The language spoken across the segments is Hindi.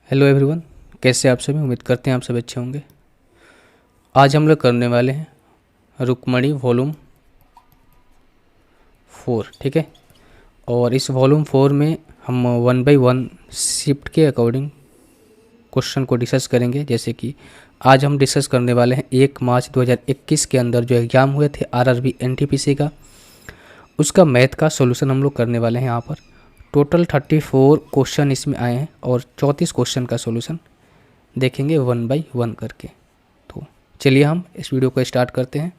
हेलो एवरीवन, कैसे आप सभी। उम्मीद करते हैं आप सब अच्छे होंगे। आज हम लोग करने वाले हैं रुक्मणी वॉल्यूम 4, ठीक है। और इस वॉल्यूम 4 में हम 1 बाय 1 शिफ्ट के अकॉर्डिंग क्वेश्चन को डिस्कस करेंगे। जैसे कि आज हम डिस्कस करने वाले हैं 1 मार्च 2021 के अंदर जो एग्ज़ाम हुए थे आरआरबी एनटीपीसी का, उसका मैथ का सॉल्यूशन हम लोग करने वाले हैं। यहाँ पर टोटल 34 क्वेश्चन इसमें आए हैं और 34 क्वेश्चन का सॉल्यूशन देखेंगे 1 बाय 1 करके। तो चलिए हम इस वीडियो को स्टार्ट करते हैं।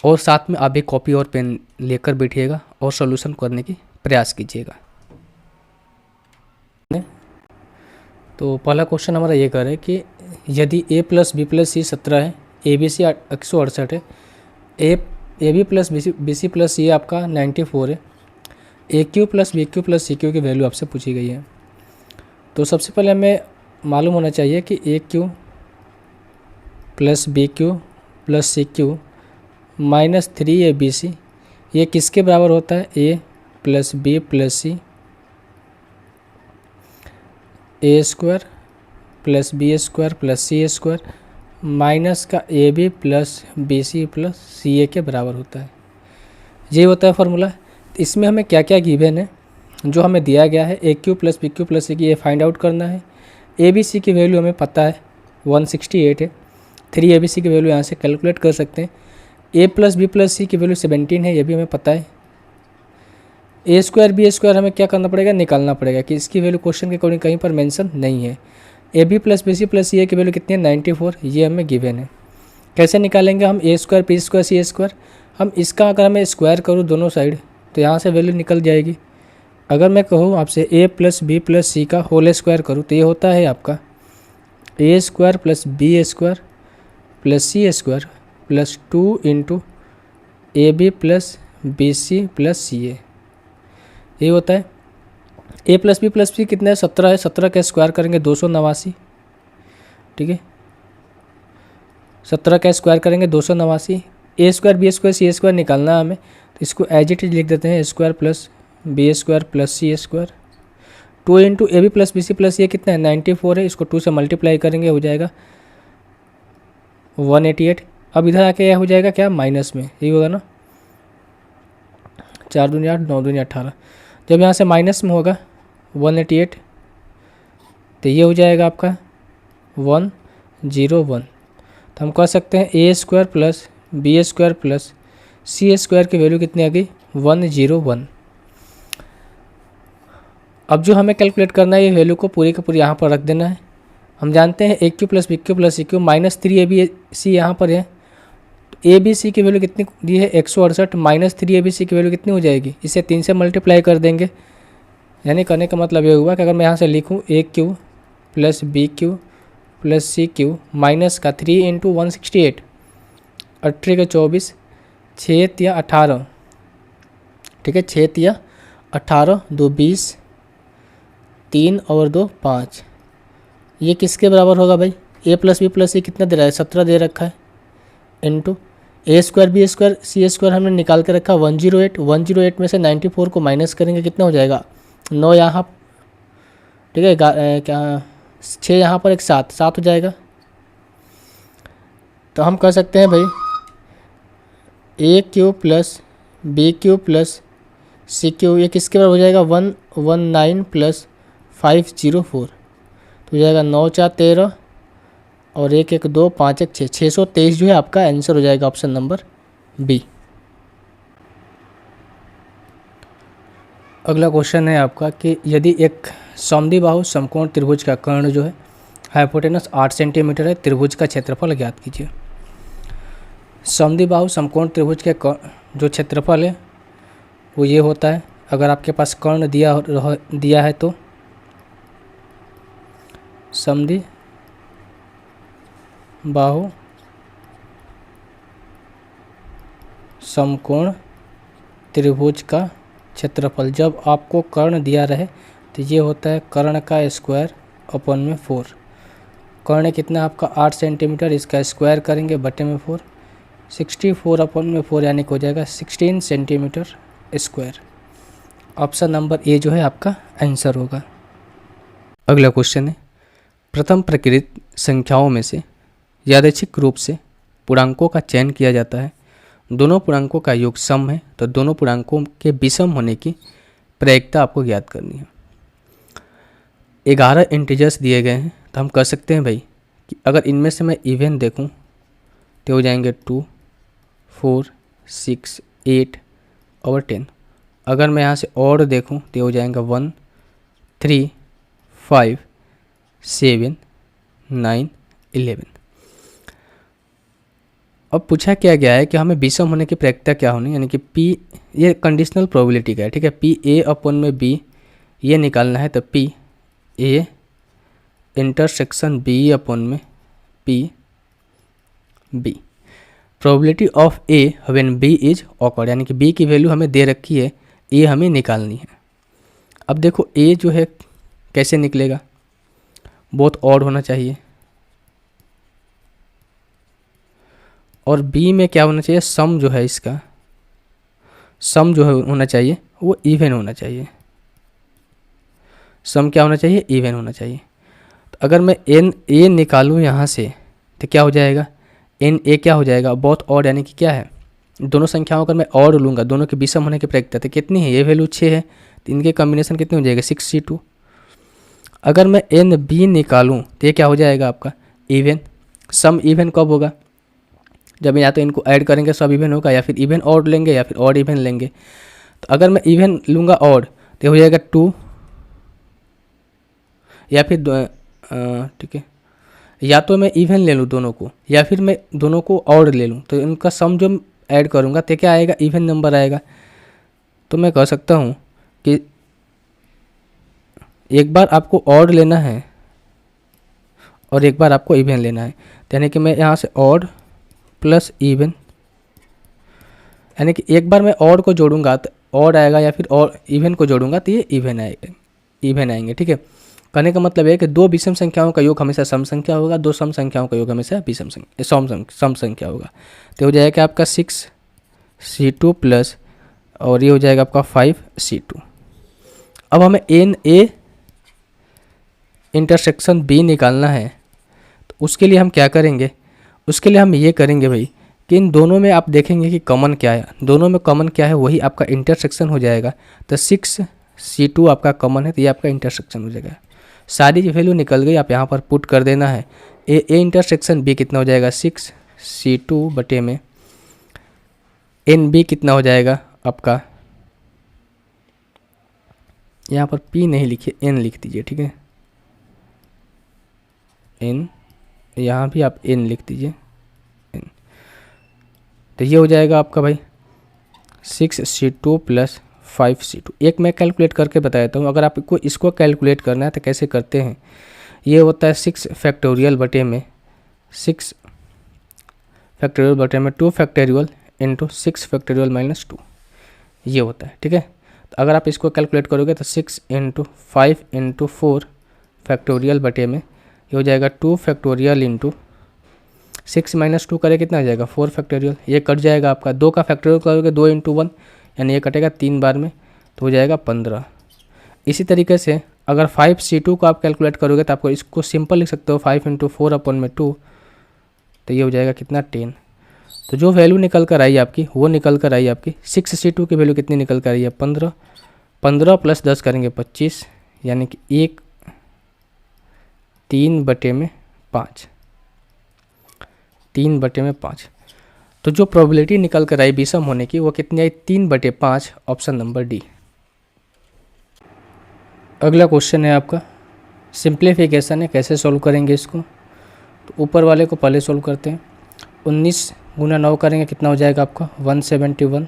और साथ में आप भी कॉपी और पेन लेकर बैठिएगा और सॉल्यूशन करने की प्रयास कीजिएगा। तो पहला क्वेश्चन हमारा ये कर है कि यदि a plus B plus C 17 है, ए बी सी 168 है, A B plus B C plus C आपका 94 है, ए Q plus B cube plus सी क्यू की वैल्यू आपसे पूछी गई है। तो सबसे पहले हमें मालूम होना चाहिए कि A Q plus B cube plus C cube minus 3abc ये किसके बराबर होता है? ए plus B plus C A square plus B square plus C square minus का A B plus B C plus C A के बराबर होता है। ये होता है फार्मूला। इसमें हमें क्या क्या गिवन है जो हमें दिया गया है, ए Q plus B cube plus c की ये फाइंड आउट करना है। ए बी सी की वैल्यू हमें पता है 168 है, 3abc की वैल्यू यहाँ से कैलकुलेट कर सकते हैं। ए प्लस बी प्लस सी की वैल्यू 17 है, ये भी हमें पता है। ए स्क्वायर बी स्क्वायर हमें क्या करना पड़ेगा? निकालना पड़ेगा कि इसकी वैल्यू क्वेश्चन के अकॉर्डिंग कहीं पर मेंशन नहीं है। A B plus B C plus C a की वैल्यू कितनी है? 94, ये हमें गिवन है। कैसे निकालेंगे हम? ए स्क्वायर बी स्क्वायर सी स्क्वायर, हम इसका अगर मैं स्क्वायर करूँ दोनों साइड तो यहाँ से वैल्यू निकल जाएगी। अगर मैं कहूँ आपसे a plus B plus c का होल स्क्वायर करूँ तो ये होता है आपका a square plus B square plus C square plus 2 into a B plus B C plus C a, ये होता है। ए प्लस बी प्लस सी कितना है? 17 है। 17 का स्क्वायर करेंगे 289, ठीक है। 17 का स्क्वायर करेंगे 289। ए स्क्वायर बी स्क्वायर सी स्क्वायर निकालना है हमें, तो इसको एज इट इज लिख देते हैं। A square plus B square plus C square 2 into a B plus B C plus ये कितना है? 94 है। इसको 2 से मल्टीप्लाई करेंगे, हो जाएगा 188। अब इधर आके यह हो जाएगा क्या? माइनस में, यही होगा ना। 4 दूनी 8, 9 दूनी 18। जब यहाँ से माइनस में होगा 188 तो ये हो जाएगा आपका 101। तो हम कह सकते हैं a square plus B square plus C square की वैल्यू कितनी आ गई? 101। अब जो हमें कैलकुलेट करना है ये वैल्यू को पूरी के पूरी यहाँ पर रख देना है। हम जानते हैं a Q plus B cube plus C cube minus 3abc यहाँ पर है। तो ए बी सी की वैल्यू कितनी दी है? 168 माइनस 3abc की वैल्यू कितनी हो जाएगी? इसे 3 से मल्टीप्लाई कर देंगे। यानी करने का मतलब ये हुआ कि अगर मैं यहाँ से लिखूँ a Q plus B cube plus C cube minus का 3 इंटू 168, 18 का 24, 6 या 18, ठीक है। 6 या 18, 2 20, 3 और 2 5, ये किसके बराबर होगा भाई? ए प्लस बी प्लस सी कितना दे रहा है? 17 दे रखा है, इंटू ए स्क्वायर बी स्क्वायर सी स्क्वायर हमने निकाल के रखा 108। 108 में से 94 को माइनस करेंगे, कितना हो जाएगा? 9 यहाँ, ठीक है। क्या 6 यहाँ पर, एक 7 हो जाएगा। तो हम कह सकते हैं भाई a Q plus B cube plus C cube ये किसके बराबर हो जाएगा? 119 प्लस 504, तो हो जाएगा 9 4 13 और 1 1 2 5 1 6, 623 जो है आपका आंसर हो जाएगा, ऑप्शन नंबर बी। अगला क्वेश्चन है आपका कि यदि एक समद्विबाहु समकोण त्रिभुज का कर्ण जो है हाइपोटेनस 8 सेंटीमीटर है, त्रिभुज का क्षेत्रफल ज्ञात कीजिए। समद्विबाहु समकोण त्रिभुज के जो क्षेत्रफल है वो ये होता है। अगर आपके पास कर्ण दिया है तो समद्विबाहु समकोण त्रिभुज का क्षेत्रफल, जब आपको कर्ण दिया रहे तो ये होता है कर्ण का स्क्वायर अपन में 4। कर्ण कितना आपका 8 सेंटीमीटर, इसका स्क्वायर करेंगे बटे में 4, 64 अपन में 4 यानी कि हो जाएगा 16 centimetre square. Option number A जो है आपका आंसर होगा। अगला क्वेश्चन है, प्रथम प्रकृत संख्याओं में से यादृच्छिक रूप से पूर्णांकों का चयन किया जाता है। दोनों पूर्णांकों का योग सम है, तो दोनों पूर्णांकों के विषम होने की प्रायिकता आपको ज्ञात करनी है। 11 इंटीजर्स दिए गए हैं, तो हम कह सकते हैं भाई कि अगर इनमें से मैं इवन देखूं तो हो जाएंगे 2, 4, 6, 8 और 10। अगर मैं यहाँ से और देखूं तो हो जाएगा 1, 3, 5, 7, 9, 11। अब पूछा क्या गया है कि हमें विषम होने की प्रायिकता क्या होनी, यानी कि P, ये कंडीशनल प्रोबेबिलिटी का है, ठीक है। P A अपॉन में B ये निकालना है, तो P A intersection B upon में P B। Probability of A when B is awkward, यानी कि B की वैल्यू हमें दे रखी है, A हमें निकालनी है। अब देखो A जो है कैसे निकलेगा, बहुत ऑड होना चाहिए, और B में क्या होना चाहिए, सम जो है इसका सम जो है होना चाहिए वो इवन होना चाहिए। सम क्या होना चाहिए, इवन होना चाहिए। तो अगर मैं एन ए निकालूँ यहाँ से तो क्या हो जाएगा, एन ए क्या हो जाएगा, बहुत ऑड, यानी कि क्या है, दोनों संख्याओं अगर मैं ऑड लूँगा, दोनों के विषम होने की प्रायिकता तो कितनी है, ये वैल्यू 6 है, तो इनके कॉम्बिनेशन कितने हो जाएगा, 6C2। अगर मैं एन बी निकालूँ तो ये क्या हो जाएगा आपका, इवन। सम इवन कब होगा, जब या तो इनको ऐड करेंगे सब इवन होगा, या फिर इवन ऑड लेंगे या फिर ऑड इवन लेंगे। तो अगर मैं इवन लूँगा ऑड तो हो जाएगा 2, या फिर ठीक है, या तो मैं इवन ले लूँ दोनों को, या फिर मैं दोनों को ऑड ले लूँ, तो इनका सम जो ऐड करूँगा तो क्या आएगा, इवन नंबर आएगा। तो मैं कह सकता हूँ कि एक बार आपको ऑड लेना है और एक बार आपको इवन लेना है, यानी कि मैं यहाँ से ऑड प्लस इवन, यानी कि एक बार मैं ऑड को जोड़ूंगा तो ऑड आएगा, या फिर और इवन को जोड़ूंगा तो ये इवन आएंगे, ठीक है। कहने का मतलब है कि दो विषम संख्याओं का योग हमेशा सम संख्या होगा, दो सम संख्याओं का योग हमेशा विषम सम संख्या होगा। तो हो जाएगा आपका 6C2 प्लस, और ये हो जाएगा आपका 5C2। अब हमें एन ए इंटरसेक्शन बी निकालना है, तो उसके लिए हम क्या करेंगे, उसके लिए हम ये करेंगे भाई कि इन दोनों में आप देखेंगे कि कॉमन क्या है, दोनों में कॉमन क्या है वही आपका इंटरसेक्शन हो जाएगा। तो 6C2 आपका कॉमन है, तो ये आपका इंटरसेक्शन हो जाएगा। सारी वैल्यू निकल गई, आप यहाँ पर पुट कर देना है। ए इंटरसेक्शन बी कितना हो जाएगा, 6C2 बटे में एन बी कितना हो जाएगा आपका, यहाँ पर P नहीं लिखिए, N लिख दीजिए, ठीक है। N, यहाँ भी आप N लिख दीजिए, N। तो ये हो जाएगा आपका भाई 6C2 प्लस 5C2। एक मैं कैलकुलेट करके बताता हूँ, अगर आपको इसको कैलकुलेट करना है तो कैसे करते हैं। ये होता है 6 फैक्टोरियल बटे में 6 फैक्टोरियल बटे में 2 फैक्टोरियल इंटू 6 फैक्टोरियल माइनस 2, ये होता है, ठीक है। तो अगर आप इसको कैलकुलेट करोगे तो 6 इंटू 5 इंटू 4 फैक्टोरियल बटे में ये हो जाएगा 2 फैक्टोरियल इंटू 6 माइनस 2 करे कितना हो जाएगा, 4 फैक्टोरियल। ये कट जाएगा आपका, 2 का फैक्टोरियल करोगे 2 इंटू 1, यानी ये कटेगा 3 बार में, तो हो जाएगा 15। इसी तरीके से अगर 5C2 को आप कैलकुलेट करोगे तो आपको इसको सिंपल लिख सकते हो, 5 इंटू 4 अपॉन में 2, तो ये हो जाएगा कितना, 10। तो जो वैल्यू निकल कर आई आपकी वो निकल कर आई आपकी 6C2 की वैल्यू कितनी निकल कर आई है, 15। 15 प्लस 10 करेंगे 25, यानी कि 3/5, 3/5। तो जो प्रोबेबिलिटी निकल कर आई विषम होने की वो कितनी आई, 3/5, ऑप्शन नंबर डी। अगला क्वेश्चन है आपका सिंप्लीफिकेशन है, कैसे सॉल्व करेंगे इसको। तो ऊपर वाले को पहले सॉल्व करते हैं। 19 गुना 9 करेंगे कितना हो जाएगा आपका, 171,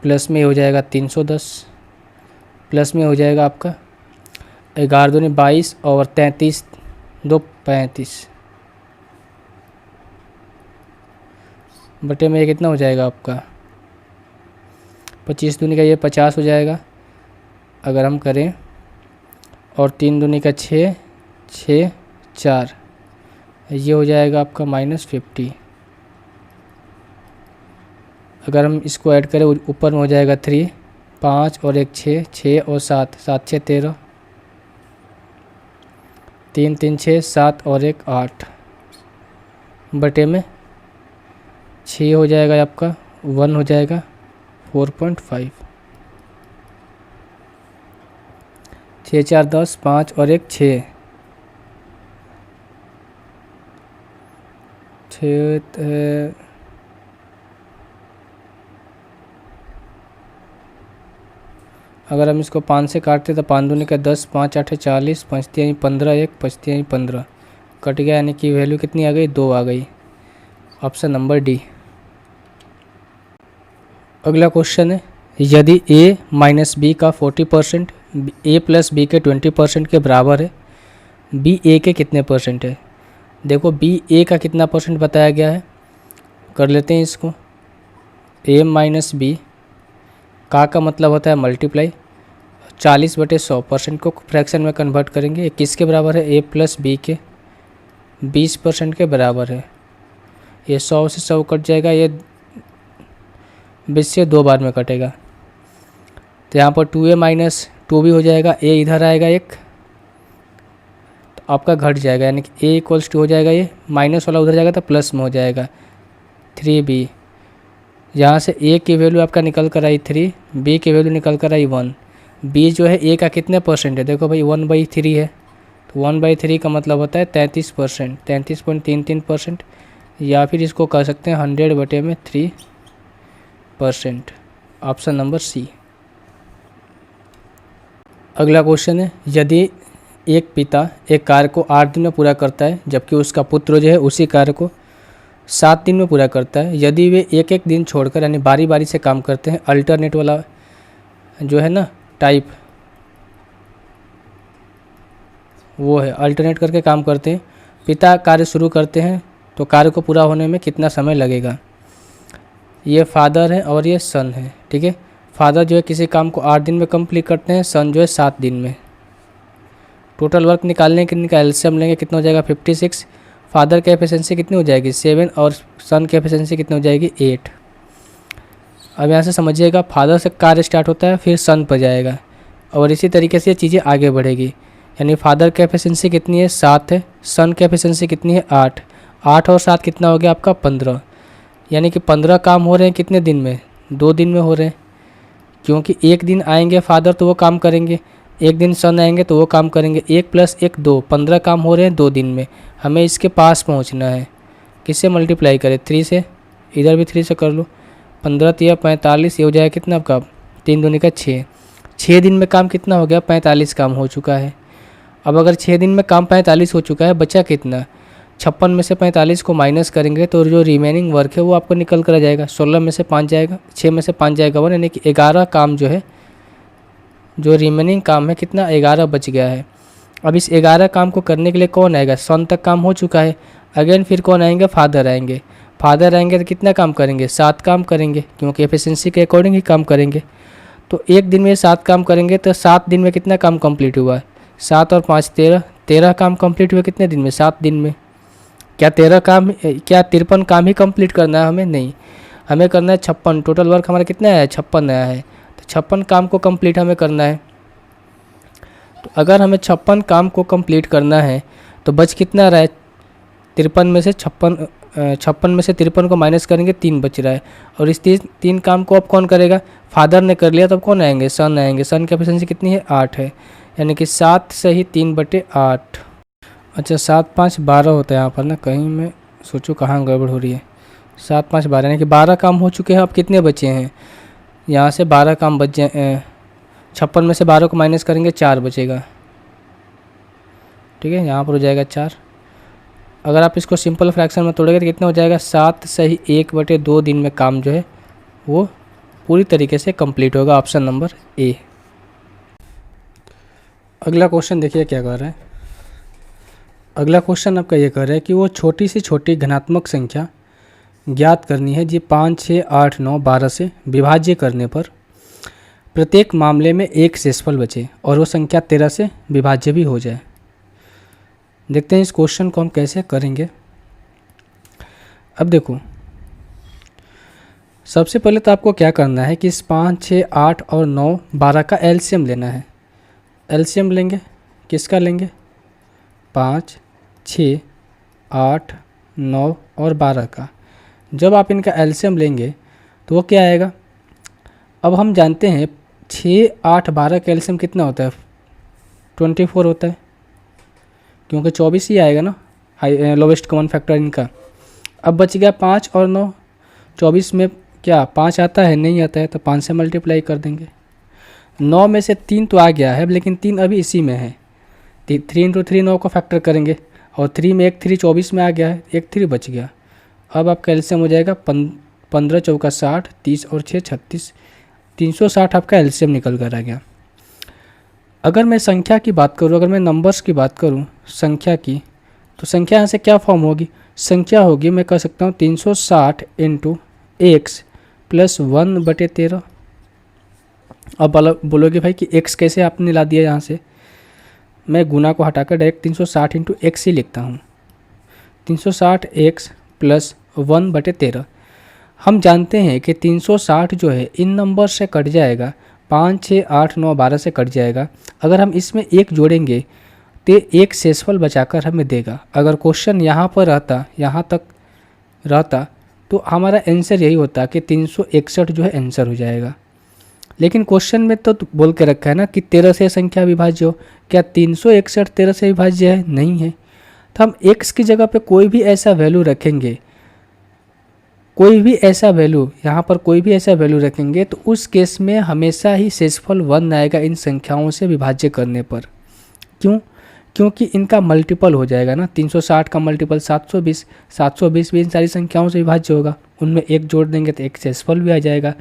प्लस में हो जाएगा 310, प्लस में हो जाएगा आपका 11 दूनी 22 और 33 2 35 बटे में ये कितना हो जाएगा आपका, 25 दूनी का ये 50 हो जाएगा अगर हम करें, और 3 दूनी का 6 6 4, ये हो जाएगा आपका -50। अगर हम इसको ऐड करें ऊपर में हो जाएगा 3 5 और 1 6 6 और 7 7 6 13, 3 3 6 7 और 1 8 बटे में 6 हो जाएगा आपका, 1 हो जाएगा 4.5, 6 4 10, 5 और 1 6, 6 अगर हम इसको 5 से काटते तो 5 दूनी का 10, 5 8 40, 5 3 15, 1 5 3 15 कट गया, यानी कि वैल्यू कितनी आ गई, 2 आ गई। Option number D. अगला क्वेश्चन है, यदि a माइनस बी का 40% a प्लस बी के 20% के बराबर है, b a के कितने परसेंट है। देखो b a का कितना परसेंट बताया गया है, कर लेते हैं इसको। a माइनस बी का मतलब होता है मल्टीप्लाई, 40/100% को फ्रैक्शन में कन्वर्ट करेंगे। ये किसके बराबर है, a प्लस बी के 20% के बराबर है। ये 100 से 100 कट जाएगा, ये 20 से 2 बार में कटेगा, तो यहाँ पर 2a माइनस 2 भी हो जाएगा, a इधर आएगा एक, तो आपका घट जाएगा, यानी कि a इक्वल्स टू हो जाएगा, ये माइनस वाला उधर जाएगा तो प्लस में हो जाएगा 3b। यहाँ से a की वैल्यू आपका निकल कर आई 3, b की वैल्यू निकल कर आई 1। b जो है a का कितने परसेंट है, देखो भाई 1/3 है, तो 1/3 का मतलब होता है 33%, 33.33%, या फिर इसको कह सकते हैं 100/3%। Option number C. अगला क्वेश्चन है, यदि एक पिता एक कार्य को 8 दिन में पूरा करता है, जबकि उसका पुत्र जो है उसी कार्य को 7 दिन में पूरा करता है, यदि वे एक एक दिन छोड़कर यानी बारी बारी से काम करते हैं, अल्टरनेट वाला जो है ना टाइप, वो है अल्टरनेट करके काम करते हैं, पिता कार्य शुरू करते हैं तो कार्य को पूरा होने में कितना समय लगेगा। ये फादर है और ये सन है, ठीक है। फादर जो है किसी काम को 8 दिन में कंप्लीट करते हैं, सन जो है 7 दिन में। टोटल वर्क निकालने के इनका एलसीएम लेंगे, कितना हो जाएगा 56। फादर की एफिशिएंसी कितनी हो जाएगी 7 और सन की एफिशिएंसी कितनी हो जाएगी 8। अब यहाँ से समझिएगा, फादर से कार्य स्टार्ट होता है फिर सन पर जाएगा, और इसी तरीके से ये चीज़ें आगे बढ़ेगी। यानी फादर की एफिशिएंसी कितनी है 7 है, सन की एफिशिएंसी कितनी है 8, 8 और 7 कितना हो गया आपका 15। यानी कि 15 काम हो रहे हैं कितने दिन में, 2 दिन में हो रहे हैं, क्योंकि एक दिन आएंगे फादर तो वो काम करेंगे, एक दिन सन आएंगे तो वो काम करेंगे, 1 + 1 2, 15 काम हो रहे हैं 2 दिन में। हमें इसके पास पहुंचना है, किससे मल्टीप्लाई करें 3 से, इधर भी 3 से कर लो, 15 3 45, ये हो जाएगा कितना आपका 3 दूनी का 6। 6 दिन में काम कितना हो गया 45 काम हो चुका है। अब अगर 6 दिन में काम 45 हो चुका है, बचा कितना, 56 में से 45 को माइनस करेंगे तो जो रिमेनिंग वर्क है वो आपको निकल कर आ जाएगा। 16 में से 5 जाएगा, 6 में से 5 जाएगा 1, यानी कि 11 काम जो है, जो रिमेनिंग काम है कितना 11 बच गया है। अब इस 11 काम को करने के लिए कौन आएगा, सन तक काम हो चुका है, अगेन फिर कौन आएंगे, फादर आएंगे। फादर आएंगे तो कितना काम करेंगे 7 काम करेंगे, क्योंकि एफिशिएंसी के अकॉर्डिंग ही काम करेंगे। तो एक दिन में 7 काम करेंगे तो 7 दिन में कितना काम कंप्लीट हुआ, 7 और 5 13, 13 काम कंप्लीट हुए कितने दिन में 7 दिन में। क्या 13 काम, क्या 53 काम ही कंप्लीट करना है हमें, नहीं, हमें करना है 56। टोटल वर्क हमारा कितना आया है 56 आया है, तो 56 काम को कंप्लीट हमें करना है। तो अगर हमें 56 काम को कंप्लीट करना है तो बच कितना रहा है 53 में से 56 में से 53 को माइनस करेंगे 3 बच रहा है, और इस 3 काम को अब कौन करेगा, फादर ने कर लिया, तब कौन आएंगे, सन आएंगे। सन की एफिशिएंसी कितनी है 8 है, यानी कि 7 से ही 3/8। अच्छा 7 5 12 होता है यहाँ पर ना, कहीं मैं सोचूं कहाँ गड़बड़ हो रही है। 7 5 12 यानी कि 12 काम हो चुके हैं, अब कितने बचे हैं, यहाँ से 12 काम बच जाए, 56 में से 12 को माइनस करेंगे 4 बचेगा, ठीक है, यहाँ पर हो जाएगा 4। अगर आप इसको सिंपल फ्रैक्शन में तोड़ेंगे तो कितना हो जाएगा 7 से ही 1/2 दिन में काम जो है वो पूरी तरीके से कंप्लीट होगा। Option number A. अगला क्वेश्चन देखिए क्या कर रहा है। अगला क्वेश्चन आपका ये कह रहा है कि वो छोटी से छोटी धनात्मक संख्या ज्ञात करनी है, जी 5 6 8 9 12 से विभाज्य करने पर प्रत्येक मामले में एक शेषफल बचे और वो संख्या 13 से विभाज्य भी हो जाए। देखते हैं इस क्वेश्चन को हम कैसे करेंगे। अब देखो, सबसे पहले तो आपको क्या करना है कि इस 5 6 8 और 9 12 का एलसीएम लेना है। एलसीएम लेंगे, किसका लेंगे, 5, 6, 8, 9 और 12 का जब आप इनका एलसीएम लेंगे तो वो क्या आएगा। अब हम जानते हैं 6, 8, 12 का एलसीएम कितना होता है, 24 होता है, क्योंकि 24 ही आएगा ना हाई लोवेस्ट कॉमन फैक्टर इनका। अब बच गया 5 और 9, 24 में क्या 5 आता है, नहीं आता है, तो 5 से मल्टीप्लाई कर देंगे। 9 में से 3 तो आ गया है, लेकिन 3 अभी इसी में है, 3 × 3 9 को फैक्टर करेंगे, और 3 में एक 3 24 में आ गया है, एक 3 बच गया। अब आपका एलसीएम हो जाएगा 15 चौका 60, 30 और 6 36, 360 आपका एलसीएम निकल कर आ गया। अगर मैं संख्या की बात करूँ, अगर मैं नंबर्स की बात करूँ संख्या की, तो संख्या यहाँ से क्या फॉर्म होगी, संख्या होगी, मैं कह सकता हूँ 360 × x + 1/13। अब बोलोगे भाई कि x कैसे आपने ला दिया, यहाँ से मैं गुना को हटाकर डायरेक्ट 360 × x ही लिखता हूँ, 360x + 1/13। हम जानते हैं कि 360 जो है इन नंबर से कट जाएगा, 5, 6, 8, 9, 12 से कट जाएगा। अगर हम इसमें एक जोड़ेंगे तो एक शेषफल बचाकर हमें देगा। अगर क्वेश्चन यहाँ पर रहता, यहाँ तक रहता, तो हमारा आंसर यही होता कि 361 जो है आंसर हो जाएगा। लेकिन क्वेश्चन में तो बोल के रखा है ना कि 13 से संख्या विभाज्य हो, क्या 361 13 से विभाज्य है, नहीं है। तो हम x की जगह पे कोई भी ऐसा वैल्यू रखेंगे, कोई भी ऐसा वैल्यू यहाँ पर कोई भी ऐसा वैल्यू रखेंगे, तो उस केस में हमेशा ही शेषफल 1 आएगा इन संख्याओं से विभाज्य करने पर। क्यों, क्योंकि इनका मल्टीपल हो जाएगा ना, 360 का मल्टीपल 720, 720 भी इन सारी संख्याओं से विभाज्य होगा, उनमें एक जोड़ देंगे तो एक शेषफल भी आ जाएगा।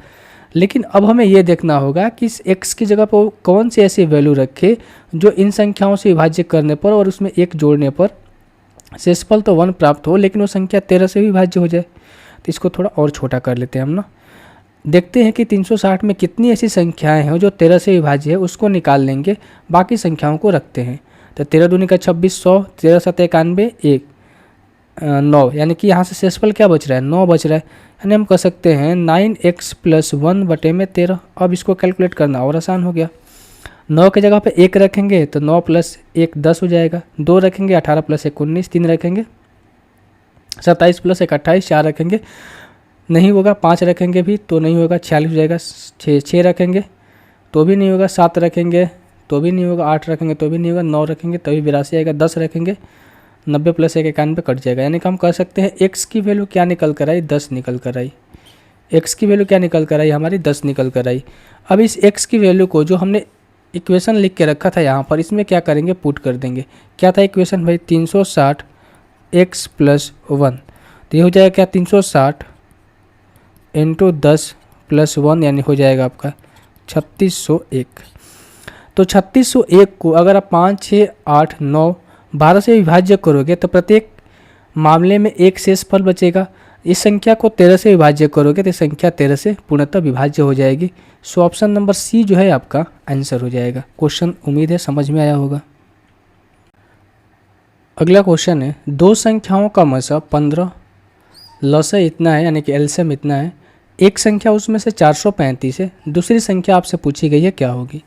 लेकिन अब हमें ये देखना होगा कि इस x की जगह पर कौन सी ऐसी वैल्यू रखे जो इन संख्याओं से विभाज्य करने पर और उसमें एक जोड़ने पर शेषफल तो 1 प्राप्त हो, लेकिन वो संख्या 13 से भी विभाज्य हो जाए। तो इसको थोड़ा और छोटा कर लेते हैं हम ना, देखते हैं कि 360 में कितनी ऐसी संख्याएं हैं जो 13 से विभाज्य है, उसको निकाल लेंगे, बाकी संख्याओं को रखते हैं। तो 13 दूनी का 26, 100, 13 7 91, 1 9, यानी कि यहाँ से शेषफल क्या बच रहा है, 9 बच रहा है। यानी हम कह सकते हैं 9x + 1/13। अब इसको कैलकुलेट करना और आसान हो गया। 9 की जगह पे 1 रखेंगे तो 9 + 1 10 हो जाएगा, 2 रखेंगे 18 + 1 19, 3 रखेंगे 27 + 1 28, 4 रखेंगे नहीं होगा, 5 रखेंगे भी तो नहीं होगा, 46 हो जाएगा, 6 रखेंगे तो भी नहीं होगा, 7 रखेंगे तो भी नहीं होगा, 8 रखेंगे तो भी नहीं होगा, 9 रखेंगे तभी 82 आएगा, 10 रखेंगे 90 + 1 91 कट जाएगा। यानी कि हम कह सकते हैं x की वैल्यू क्या निकल कर आई, 10 निकल कर आई। x की वैल्यू क्या निकल कर आई, हमारी 10 निकल कर आई। अब इस x की वैल्यू को जो हमने इक्वेशन लिख के रखा था यहाँ पर, इसमें क्या करेंगे, पुट कर देंगे। क्या था इक्वेशन भाई, 360 x + 1, तो ये हो जाएगा क्या 360 × 10 + 1, यानी हो जाएगा आपका 3601। तो 3601 को अगर आप 5, 6, 8, 9, 12 से विभाज्य करोगे तो प्रत्येक मामले में एक शेषफल बचेगा। इस संख्या को 13 से विभाज्य करोगे तो संख्या 13 से पूर्णतः विभाज्य हो जाएगी। सो ऑप्शन नंबर सी जो है आपका आंसर हो जाएगा। क्वेश्चन उम्मीद है समझ में आया होगा। अगला क्वेश्चन है, दो संख्याओं का मसा 15, लसा इतना है यानी कि एलसीएम इतना है, एक संख्या उसमें से 435 है, दूसरी संख्या आपसे पूछी गई है क्या होगी।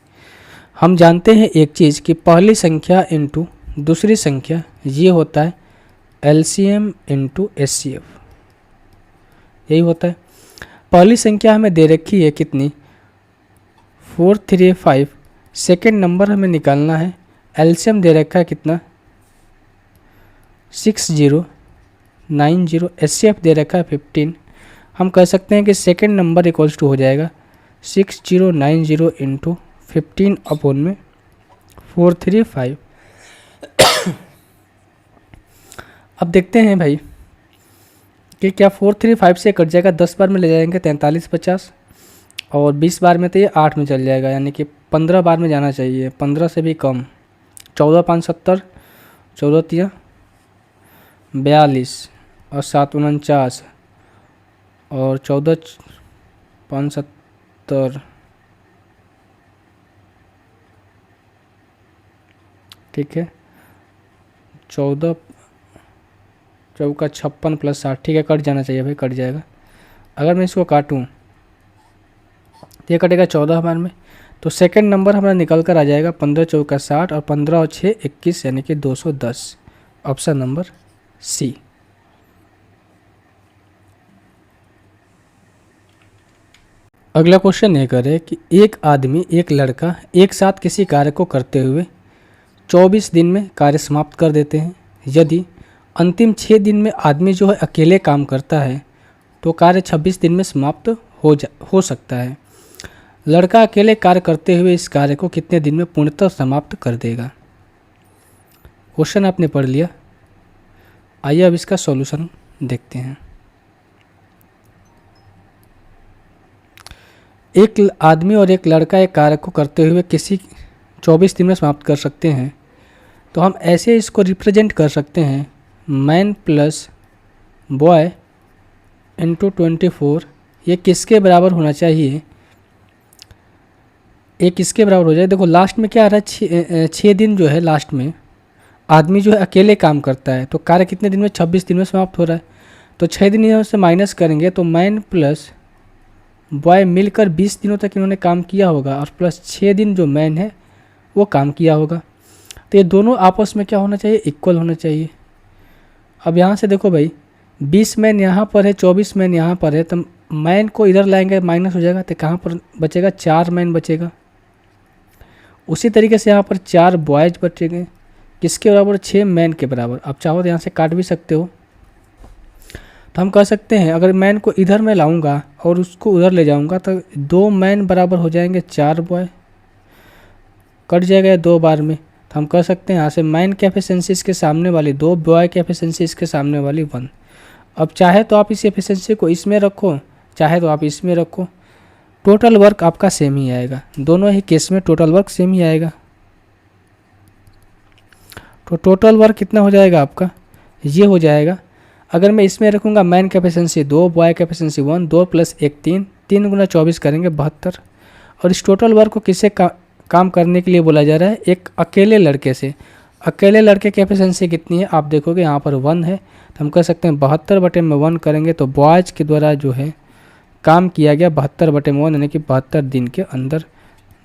हम जानते हैं एक चीज़ कि पहली संख्या इंटू दूसरी संख्या ये होता है एलसीएम इंटू एचसीएफ, यही होता है। पहली संख्या हमें दे रखी है कितनी, 435, सेकेंड नंबर हमें निकालना है, एलसीएम दे रखा है कितना 6090, एचसीएफ दे रखा है 15। हम कह सकते हैं कि सेकेंड नंबर इक्वल्स टू हो जाएगा 6090 इंटू 15 अपॉन में 435। अब देखते हैं भाई कि क्या 435 से कट जाएगा, 10 बार में ले जाएंगे 43 50, और 20 बार में तो ये 8 में चल जाएगा, यानी कि 15 बार में जाना चाहिए, 15 से भी कम। 14 5 70, 14 3 42 और 7 49 और 14 5 70, ठीक है, 14 चौका 56 + 60, ठीक है, कट जाना चाहिए भाई, कट जाएगा। अगर मैं इसको काटूँ तो ये कटेगा 14 बार में, तो सेकंड नंबर हमारा निकल कर आ जाएगा 15 चौका 60 और 15 और 6 21, यानी कि 210। Option number C. अगला क्वेश्चन ये करे कि एक आदमी एक लड़का एक साथ किसी कार्य को करते हुए 24 दिन में कार्य समाप्त कर देते हैं। यदि अंतिम 6 दिन में आदमी जो है अकेले काम करता है तो कार्य 26 दिन में समाप्त हो सकता है। लड़का अकेले कार्य करते हुए इस कार्य को कितने दिन में पूर्णतः समाप्त कर देगा। क्वेश्चन आपने पढ़ लिया, आइए अब इसका सॉल्यूशन देखते हैं। एक आदमी और एक लड़का एक कार्य को करते हुए किसी 24 दिन में समाप्त कर सकते हैं, तो हम ऐसे इसको रिप्रेजेंट कर सकते हैं, मैन प्लस बॉय इंटू 24। ये किसके बराबर होना चाहिए, ये किसके बराबर हो जाए। देखो लास्ट में क्या आ रहा है, 6 दिन जो है लास्ट में आदमी जो है अकेले काम करता है, तो कार्य कितने दिन में, 26 दिन में समाप्त हो रहा है। तो 6 दिन यहाँ से माइनस करेंगे तो मैन प्लस बॉय मिलकर 20 दिनों तक इन्होंने काम किया होगा, और प्लस 6 दिन जो मैन है वो काम किया होगा। तो ये दोनों आपस में क्या होना चाहिए, इक्वल होना चाहिए। अब यहाँ से देखो भाई 20 मैन यहाँ पर है, 24 मैन यहाँ पर है, तो मैन को इधर लाएंगे माइनस हो जाएगा, तो कहाँ पर बचेगा, 4 मैन बचेगा। उसी तरीके से यहाँ पर 4 बॉयज बचेंगे, किसके बराबर, 6 मैन के बराबर। आप चाहो तो यहाँ से काट भी सकते हो। तो हम कह सकते हैं अगर मैन को इधर मैं लाऊंगा और उसको उधर ले जाऊंगा तो 2 मैन बराबर हो जाएंगे 4 बॉय, कट जाएगा 2 बार में। तो हम कह सकते हैं यहाँ से मैन की एफिशिएंसी इसके सामने वाली 2, बॉय की एफिशिएंसी इसके सामने वाली 1। अब चाहे तो आप इस एफिशिएंसी को इसमें रखो, चाहे तो आप इसमें रखो, टोटल वर्क आपका सेम ही आएगा। दोनों ही केस में टोटल वर्क सेम ही आएगा। तो टोटल वर्क कितना हो जाएगा आपका, ये हो जाएगा। अगर मैं इसमें रखूँगा मैन की एफिशिएंसी 2, बॉय की एफिशिएंसी 1, 2 + 1 3, 3 × 24 करेंगे 72। और इस टोटल वर्क को किससे काम करने के लिए बोला जा रहा है, एक अकेले लड़के से। अकेले लड़के की एफिशिएंसी कितनी है, आप देखोगे यहाँ पर 1 है, तो हम कह सकते हैं 72/1 करेंगे तो बॉयज के द्वारा जो है काम किया गया 72/1, यानी कि 72 दिन के अंदर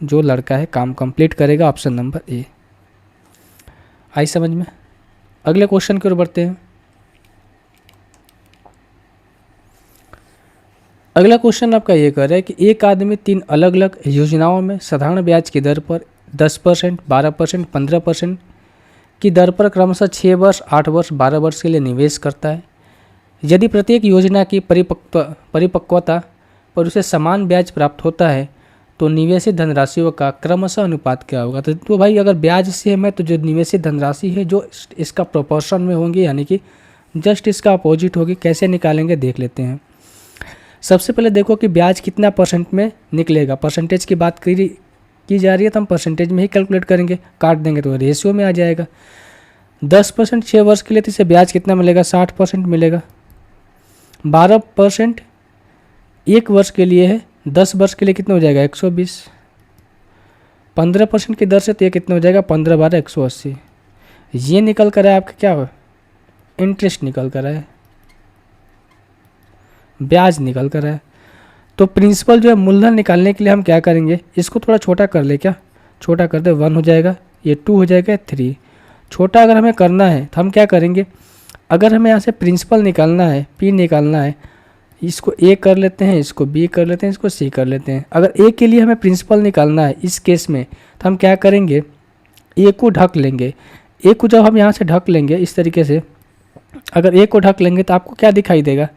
जो लड़का है काम कंप्लीट करेगा। Option number A. आई समझ में। अगले क्वेश्चन की ओर बढ़ते हैं। अगला क्वेश्चन आपका ये कह रहा है कि एक आदमी 3 अलग अलग योजनाओं में साधारण ब्याज की दर पर 10%, 12%, 15% की दर पर क्रमशः 6 वर्ष, 8 वर्ष, 12 वर्ष के लिए निवेश करता है। यदि प्रत्येक योजना की परिपक्वता पर उसे समान ब्याज प्राप्त होता है तो निवेशित धनराशियों का क्रमशः अनुपात क्या होगा। तो भाई अगर ब्याज सेम है तो जो निवेशित धनराशि है जो इसका प्रोपोर्शन में होंगी, यानी कि जस्ट इसका अपोजिट होगी। कैसे निकालेंगे देख लेते हैं। सबसे पहले देखो कि ब्याज कितना परसेंट में निकलेगा। परसेंटेज की बात की जा रही है तो हम परसेंटेज में ही कैलकुलेट करेंगे, काट देंगे तो रेशियो में आ जाएगा। 10% 6 वर्ष के लिए तो इसे ब्याज कितना मिलेगा, 60% मिलेगा। 12% 1 वर्ष के लिए है, 10 वर्ष के लिए कितना हो जाएगा, 120। 15% की दर से तो ये कितना हो जाएगा, 15 × 12 180। ये निकल कर है आपका क्या हो, इंटरेस्ट निकल कर है, ब्याज निकल कर है। तो प्रिंसिपल जो है मूलधन निकालने के लिए हम क्या करेंगे, इसको थोड़ा छोटा कर ले, क्या छोटा कर दे, 1 हो जाएगा, ये 2 हो जाएगा, 3। छोटा अगर हमें करना है तो हम क्या करेंगे, अगर हमें यहाँ से प्रिंसिपल निकालना है, P निकालना है, इसको A कर लेते हैं, इसको B कर लेते हैं, इसको C कर लेते हैं। अगर A के लिए हमें प्रिंसिपल निकालना है इस केस में तो हम क्या करेंगे, A को ढक लेंगे। A को जब हम यहाँ से ढक लेंगे इस तरीके से, अगर A को ढक लेंगे तो आपको क्या दिखाई देगा,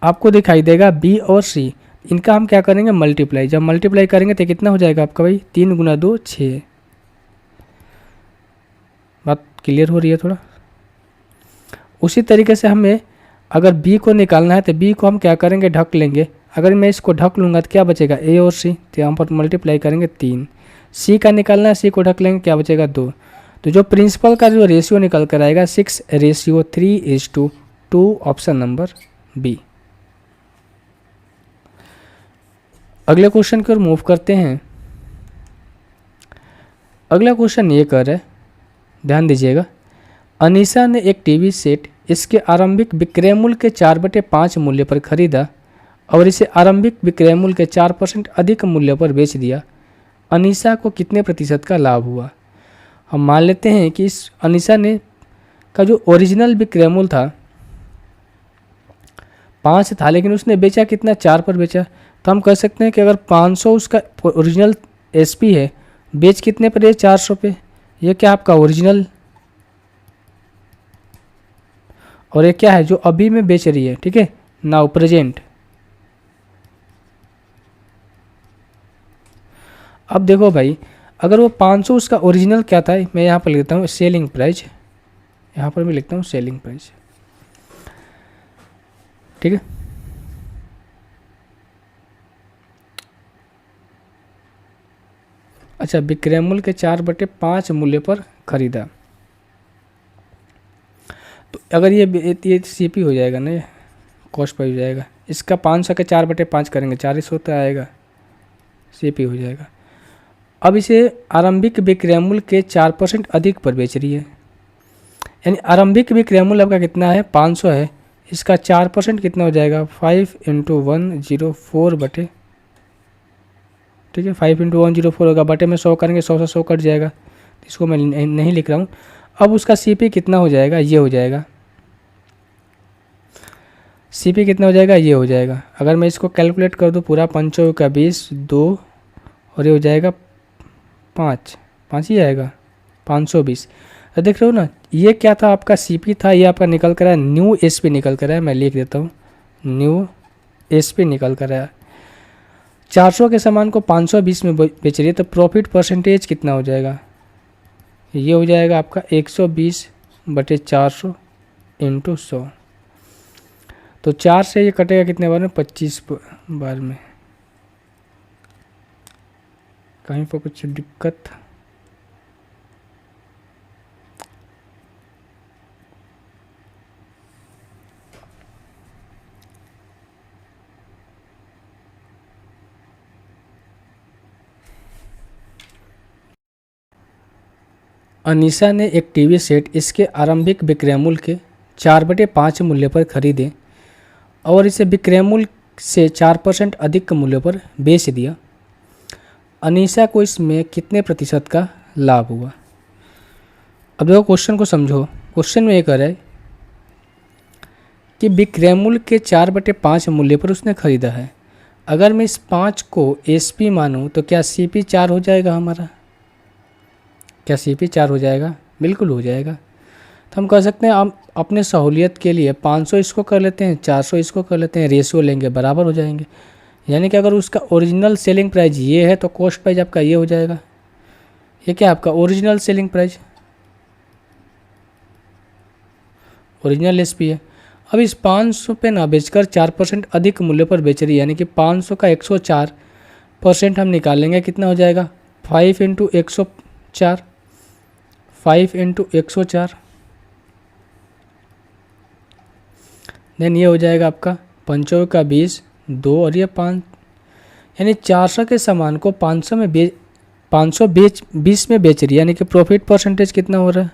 आपको दिखाई देगा B और C। इनका हम क्या करेंगे, मल्टीप्लाई। जब मल्टीप्लाई करेंगे तो कितना हो जाएगा आपका भाई, 3 × 2 6। बात क्लियर हो रही है थोड़ा। उसी तरीके से हमें अगर B को निकालना है तो B को हम क्या करेंगे, ढक लेंगे। अगर मैं इसको ढक लूँगा तो क्या बचेगा, A और C, तो यहाँ पर मल्टीप्लाई करेंगे 3। C का निकालना है, C को ढक लेंगे, क्या बचेगा 2। तो जो प्रिंसिपल का जो रेशियो निकल कर आएगा 6:3:2, ऑप्शन नंबर बी। अगले क्वेश्चन की ओर मूव करते हैं। अगला क्वेश्चन ये कर रहा है, ध्यान दीजिएगा। अनीशा ने एक टीवी सेट इसके आरंभिक विक्रय मूल्य के 4/5 मूल्य पर खरीदा और इसे आरंभिक विक्रय मूल्य के 4% अधिक मूल्य पर बेच दिया। अनीशा को कितने प्रतिशत का लाभ हुआ। हम मान लेते हैं कि इस अनीशा ने का जो ओरिजिनल विक्रमूल था 5 था, लेकिन उसने बेचा कितना, 4 पर बेचा। तो हम कह सकते हैं कि अगर 500 उसका ओरिजिनल एसपी है, बेच कितने पर है, 400 पे। ये क्या आपका ओरिजिनल, और ये क्या है जो अभी में बेच रही है, ठीक है, नाउ प्रेजेंट। अब देखो भाई, अगर वो 500 उसका ओरिजिनल क्या था, मैं यहाँ पर लिखता हूँ सेलिंग प्राइस, यहाँ पर मैं लिखता हूँ सेलिंग प्राइस, ठीक है। अच्छा, विक्रमूल के 4/5 मूल्य पर खरीदा, तो अगर ये सीपी हो जाएगा ना, कॉस्ट पर हो जाएगा। इसका 500 के 4/5 करेंगे, 400 तो आएगा, सीपी हो जाएगा। अब इसे आरंभिक विक्रमूल के 4% अधिक पर बेच रही है, यानी आरंभिक विक्रमूल आपका कितना है, 500 है, इसका 4% कितना हो जाएगा, 5 × 104 बटे, ठीक है, 5 × 104 होगा, बटे में 100 करेंगे, 100 से 100 कट जाएगा, इसको मैं नहीं लिख रहा हूँ। अब उसका सीपी कितना हो जाएगा, ये हो जाएगा, सीपी कितना हो जाएगा, ये हो जाएगा। अगर मैं इसको कैलकुलेट कर दूँ पूरा, 5 का 20, 2 और ये हो जाएगा 5 ही आएगा, 520। देख रहे हो ना, ये क्या था आपका सीपी था, ये आपका निकल कर आया न्यू एसपी निकल कर आया, मैं लिख देता हूँ न्यू एसपी निकल कर आया। 400 के सामान को 520 में बेच रही है, तो प्रॉफिट परसेंटेज कितना हो जाएगा, ये हो जाएगा आपका 120/400 × 100। तो 4 से ये कटेगा कितने बार में, 25 बार में। कहीं पर कुछ दिक्कत, अनीशा ने एक टीवी सेट इसके आरंभिक विक्रयमूल्य के 4/5 मूल्य पर खरीदे और इसे विक्रयमूल्य से 4% अधिक मूल्य पर बेच दिया। अनीशा को इसमें कितने प्रतिशत का लाभ हुआ। अब देखो क्वेश्चन को समझो, क्वेश्चन में ये कह रहा है कि विक्रयमूल्य के 4/5 मूल्य पर उसने खरीदा है। अगर मैं इस 5 को एसपी मानूँ तो क्या सीपी 4 हो जाएगा हमारा, क्या सीपी 4 हो जाएगा, बिल्कुल हो जाएगा। तो हम कह सकते हैं हम अपने सहूलियत के लिए 500 इसको कर लेते हैं, 400 इसको कर लेते हैं, रेशियो लेंगे, बराबर हो जाएंगे। यानी कि अगर उसका ओरिजिनल सेलिंग प्राइस ये है तो कॉस्ट प्राइस आपका ये हो जाएगा। ये क्या आपका original selling price, original SP है। अब इस 500 पे ना बेचकर 4% अधिक मूल्य पर बेच रही है, यानी कि 500 का 104% हम निकाल लेंगे, कितना हो जाएगा, 5 × 104, 5 × 104, देन ये हो जाएगा आपका 5 का 20, 2 और ये 5, यानी 400 के सामान को 500 में 20 में बेच रही है, यानी कि प्रॉफिट परसेंटेज कितना हो रहा है,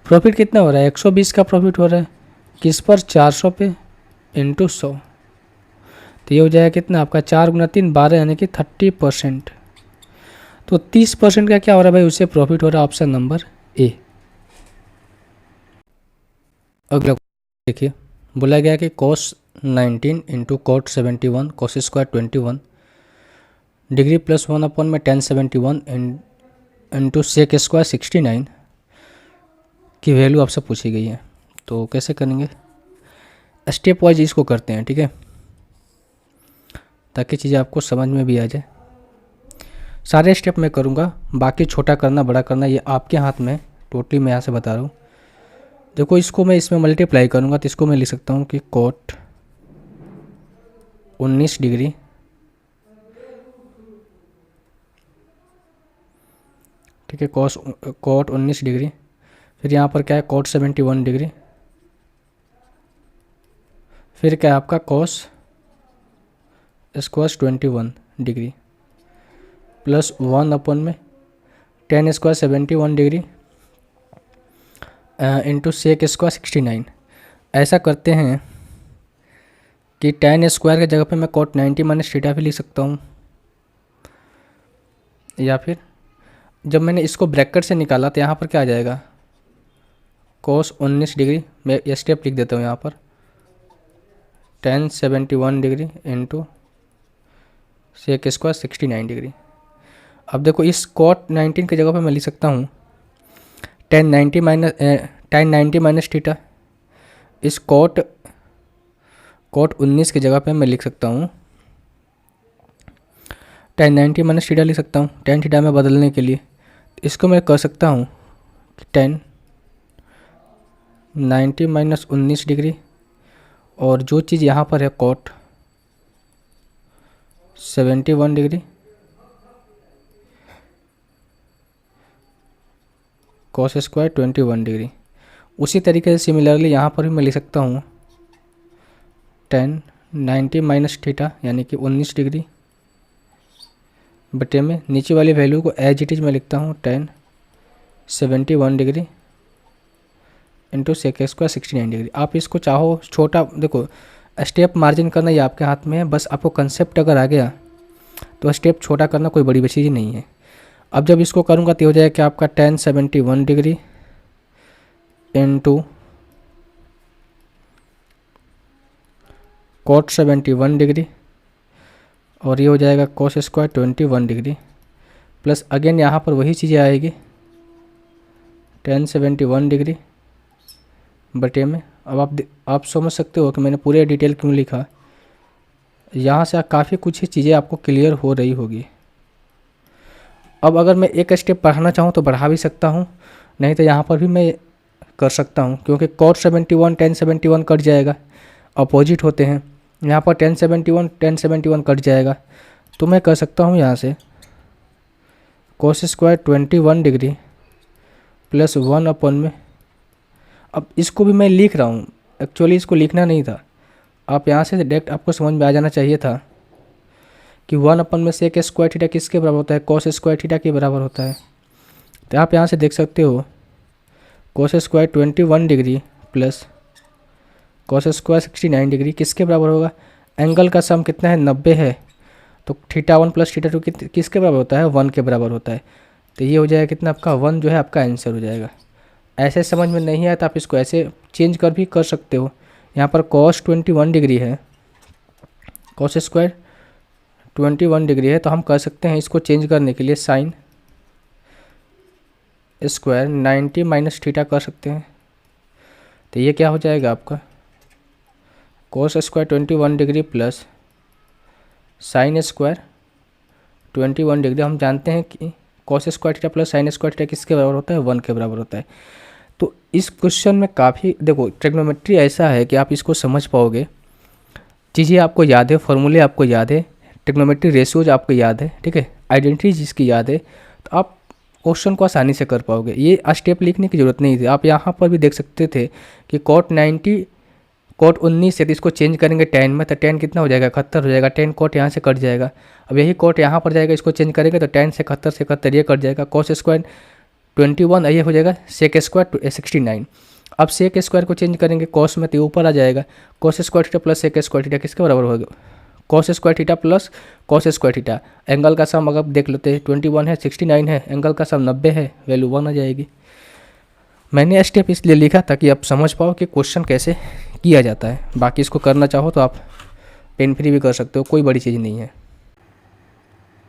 प्रॉफिट कितना हो रहा है, 120 का प्रॉफिट हो रहा है, किस पर, 400 पे × 100। तो ये हो जाएगा कितना आपका, 4 × 3 12, यानी कि 30%। तो 30% का क्या हो रहा है भाई, उससे प्रॉफिट हो रहा है, ऑप्शन नंबर ए। अगला देखिए, बोला गया कि cos 19 × cot 71 cos square 21 degree plus 1 में tan 71 × sec स्क्वायर 69 की वैल्यू आपसे पूछी गई है। तो कैसे करेंगे, स्टेप वाइज इसको करते हैं, ठीक है, ताकि चीज़ें आपको समझ में भी आ जाए। सारे स्टेप मैं करूँगा, बाकी छोटा करना बड़ा करना ये आपके हाथ में, टोटली मैं यहाँ से बता रहा हूँ। देखो इसको मैं इसमें मल्टीप्लाई करूँगा तो इसको मैं लिख सकता हूँ कि cot 19 डिग्री ठीक है, cot 19 डिग्री, फिर यहाँ पर क्या है cot 71 डिग्री, फिर क्या है आपका cos स्क्वायर 21 डिग्री प्लस 1 में tan square 71 degree × sec square 69। ऐसा करते हैं कि tan स्क्वायर की जगह पे मैं cot 90 - थीटा भी लिख सकता हूँ, या फिर जब मैंने इसको ब्रैकेट से निकाला तो यहाँ पर क्या आ जाएगा, कोस 19 डिग्री, मैं ये स्टेप लिख देता हूँ यहाँ पर, tan 71 degree into sec square 69 degree. अब देखो इस cot 19 की जगह पे मैं लिख सकता हूँ tan 90 माइनस थीटा। इस cot 19 की जगह पे मैं लिख सकता हूँ tan 90 माइनस थीटा लिख सकता हूँ tan थीटा में बदलने के लिए। इसको मैं कर सकता हूँ tan 90 माइनस 19 डिग्री, और जो चीज़ यहाँ पर है cot 71 degree cos square 21 degree. उसी तरीके से सिमिलरली यहाँ पर भी मैं लिख सकता हूँ tan 90 माइनस थीटा यानी कि 19 डिग्री बटे में नीचे वाली वैल्यू को एज इट इज मैं लिखता हूँ tan 71 degree into sec square 69 degree. आप इसको चाहो छोटा, देखो स्टेप मार्जिन करना ये आपके हाथ में है, बस आपको कंसेप्ट अगर आ गया तो स्टेप छोटा करना कोई बड़ी चीज़ नहीं है। अब जब इसको करूँगा तो हो जाएगा कि आपका tan 71 degree into cot 71 degree, और ये हो जाएगा cos square 21 degree, plus again यहाँ पर वही चीज़ें आएगी tan 71 डिग्री बटे में। अब आप समझ सकते हो कि मैंने पूरे डिटेल क्यों लिखा। यहाँ से काफ़ी कुछ ही चीज़ें आपको क्लियर हो रही होगी। अब अगर मैं एक स्टेप बढ़ाना चाहूँ तो बढ़ा भी सकता हूँ, नहीं तो यहाँ पर भी मैं कर सकता हूँ, क्योंकि cot 71 tan 71 कट जाएगा, अपोजिट होते हैं। यहाँ पर tan 71 कट जाएगा, तो मैं कर सकता हूँ यहाँ से cos स्क्वायर 21 डिग्री प्लस 1 अपन में। अब इसको भी मैं लिख रहा हूँ, एक्चुअली इसको लिखना नहीं था, आप यहाँ से डायरेक्ट आपको समझ में आ जाना चाहिए था कि 1 अपन में सेक स्क्वायर थीटा किसके बराबर होता है, cos स्क्वायर थीटा के बराबर होता है। तो आप यहाँ से देख सकते हो cos square 21 degree plus cos square 69 degree किसके बराबर होगा, एंगल का सम कितना है 90 है, तो θ1 प्लस θ2 किसके बराबर होता है 1 के बराबर होता है। तो ये हो जाएगा कितना आपका 1 जो है आपका आंसर हो जाएगा। ऐसे समझ में नहीं आया तो आप इसको ऐसे चेंज कर भी कर सकते हो। यहाँ पर cos 21 डिग्री है, cos स्क्वायर 21 डिग्री है, तो हम कर सकते हैं इसको चेंज करने के लिए साइन स्क्वायर 90 माइनस थीटा कर सकते हैं। तो ये क्या हो जाएगा आपका cos square 21 degree plus sine square 21 degree. हम जानते हैं कि cos square theta plus sine square theta किसके बराबर होता है 1 के बराबर होता है। तो इस क्वेश्चन में काफ़ी, देखो ट्रिग्नोमेट्री ऐसा है कि आप इसको समझ पाओगे, चीज़ें आपको याद है, फॉर्मूले आपको याद है, ट्रिग्नोमेट्री रेशियोज आपको याद है, ठीक है, आइडेंटिटी जिसकी याद है, तो आप क्वेश्चन को आसानी से कर पाओगे। ये स्टेप लिखने की ज़रूरत नहीं थी। आप यहाँ पर भी देख सकते थे कि cot 19 है, तो इसको चेंज करेंगे tan में, तो tan कितना हो जाएगा 71 हो जाएगा, tan cot यहाँ से कट जाएगा। अब यही cot यहाँ पर जाएगा, इसको चेंज करेंगे तो tan से 71 ये कट जाएगा, cos स्क्वायर 21 ये हो जाएगा सेक स्क्वायर 69। अब सेक स्क्वायर को चेंज करेंगे cos में, तो ऊपर आ जाएगा cos square theta plus sec square theta किसके बराबर होगा cos square theta plus cos square theta. Angle का सम अगर देख लेते हैं 21 है 69 है, एंगल का सम 90 है, वैल्यू 1 आ जाएगी। मैंने स्टेप इसलिए लिखा ताकि आप समझ पाओ कि क्वेश्चन कैसे किया जाता है। बाकी इसको करना चाहो तो आप पेन फ्री भी कर सकते हो, कोई बड़ी चीज़ नहीं है।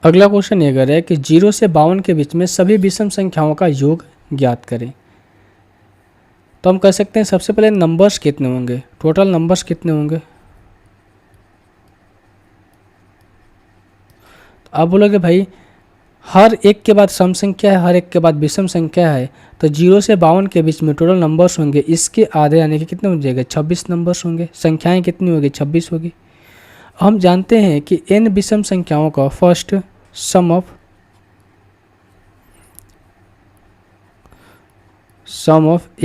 अगला क्वेश्चन ये कह रहा है कि 0 से 52 के बीच में सभी विषम संख्याओं का योग ज्ञात करें। तो हम कह सकते हैं सबसे पहले नंबर्स कितने होंगे, टोटल नंबर्स कितने होंगे। तो आप बोलोगे भाई हर एक के बाद सम संख्या है, हर एक के बाद विषम संख्या है, तो 0 से 52 के बीच में टोटल नंबर्स होंगे, इसके आधे यानी कि कितने हो जाएगा 26 नंबर्स होंगे। संख्याएं कितनी होगी 26 होगी। हम जानते हैं कि n विषम संख्याओं का first sum of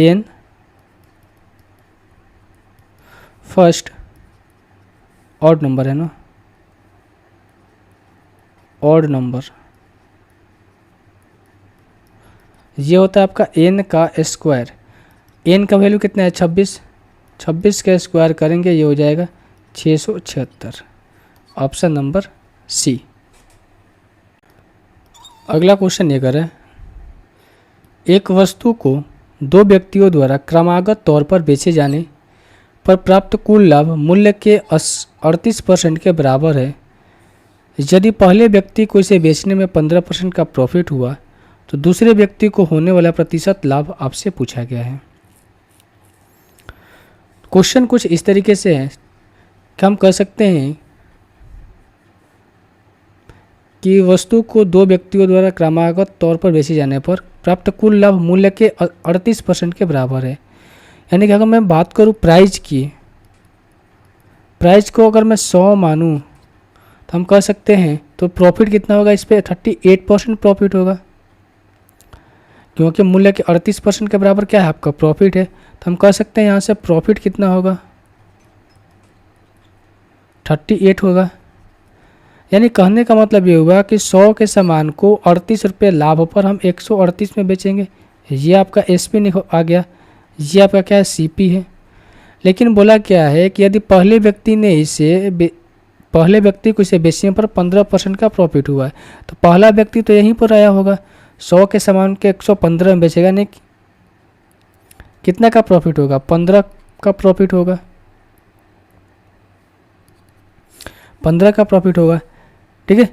n first odd number है ना, ऑड नंबर, ये होता है आपका n का स्क्वायर। n का वैल्यू कितना है 26, 26 का स्क्वायर करेंगे ये हो जाएगा 676। Option number C. अगला क्वेश्चन ये कर रहा है एक वस्तु को दो व्यक्तियों द्वारा क्रमागत तौर पर बेचे जाने पर प्राप्त कुल लाभ मूल्य के 38% के बराबर है। यदि पहले व्यक्ति को इसे बेचने में 15% का प्रॉफिट हुआ तो दूसरे व्यक्ति को होने वाला प्रतिशत लाभ आपसे पूछा गया है। क्वेश्चन कुछ इस तरीके से है कि हम कह सकते हैं कि वस्तु को दो व्यक्तियों द्वारा क्रमागत तौर पर बेचे जाने पर प्राप्त कुल लाभ मूल्य के 38% के बराबर है। यानी कि अगर मैं बात करूं प्राइस की, प्राइस को अगर मैं 100 मानूं तो हम कह सकते हैं तो प्रॉफिट कितना होगा, इस पर 38% प्रॉफिट होगा, क्योंकि मूल्य के 38% के बराबर क्या है आपका प्रॉफिट है। तो हम कह सकते हैं यहाँ से प्रॉफिट कितना होगा, 38 होगा। यानी कहने का मतलब ये हुआ कि 100 के सामान को 38 रुपये लाभ पर हम 138 में बेचेंगे। ये आपका SP आ गया, ये आपका क्या है CP है। लेकिन बोला क्या है कि यदि पहले व्यक्ति को इसे बेचने पर 15% का प्रॉफिट हुआ है तो पहला व्यक्ति तो यहीं पर आया होगा, 100 के सामान के 115 में बेचेगा, नहीं कितना का प्रॉफिट होगा, 15 का प्रॉफिट होगा, 15 का प्रॉफिट होगा, ठीक है।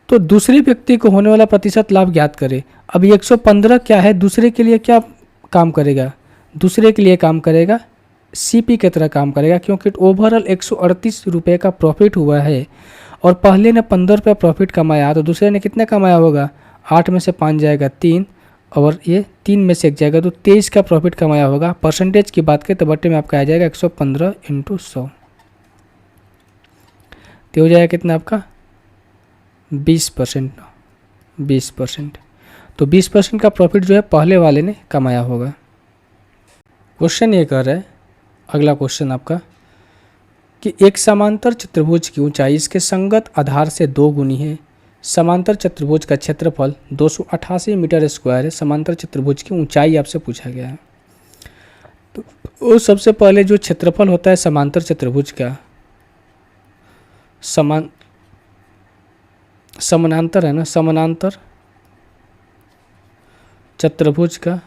तो दूसरे व्यक्ति को होने वाला प्रतिशत लाभ ज्ञात करें। अब 115 क्या है, दूसरे के लिए क्या काम करेगा, दूसरे के लिए काम करेगा CP की तरह काम करेगा, क्योंकि ओवरऑल 138 रुपये का प्रॉफिट हुआ है और पहले ने 15 रुपये प्रॉफिट कमाया तो दूसरे ने कितना कमाया होगा, 8 में से 5 जाएगा 3 और ये 3 में से 1 जाएगा तो 23 का प्रॉफिट कमाया होगा। परसेंटेज की बात करें तो बट्टे में आपका आ जाएगा 115 × 100, तो हो जाएगा कितना आपका 20%। तो 20% का प्रॉफिट जो है पहले वाले ने कमाया होगा। क्वेश्चन ये कर रहा है, अगला क्वेश्चन आपका कि एक समांतर चतुर्भुज की ऊंचाई इसके संगत आधार से 2 गुनी है। समांतर चतुर्भुज का क्षेत्रफल 288 मीटर स्क्वायर है। समांतर चतुर्भुज की ऊंचाई आपसे पूछा गया है। तो वो सबसे पहले जो क्षेत्रफल होता है समांतर चतुर्भुज का, समानांतर है ना, समानांतर चतुर्भुज का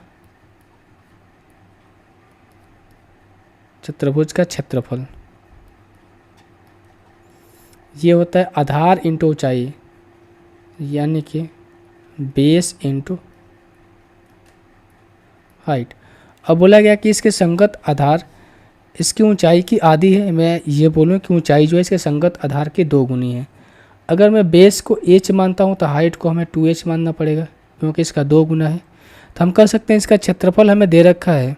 क्षेत्रफल ये होता है आधार इंटू ऊंचाई, यानी कि बेस इंटू हाइट। अब बोला गया कि इसके संगत आधार इसकी ऊंचाई की आधी है। मैं ये बोलूँ कि ऊंचाई जो है इसके संगत आधार के 2 गुनी है। अगर मैं बेस को h मानता हूँ तो हाइट को हमें 2h मानना पड़ेगा, क्योंकि इसका 2 गुना है। तो हम कह सकते हैं इसका क्षेत्रफल हमें दे रखा है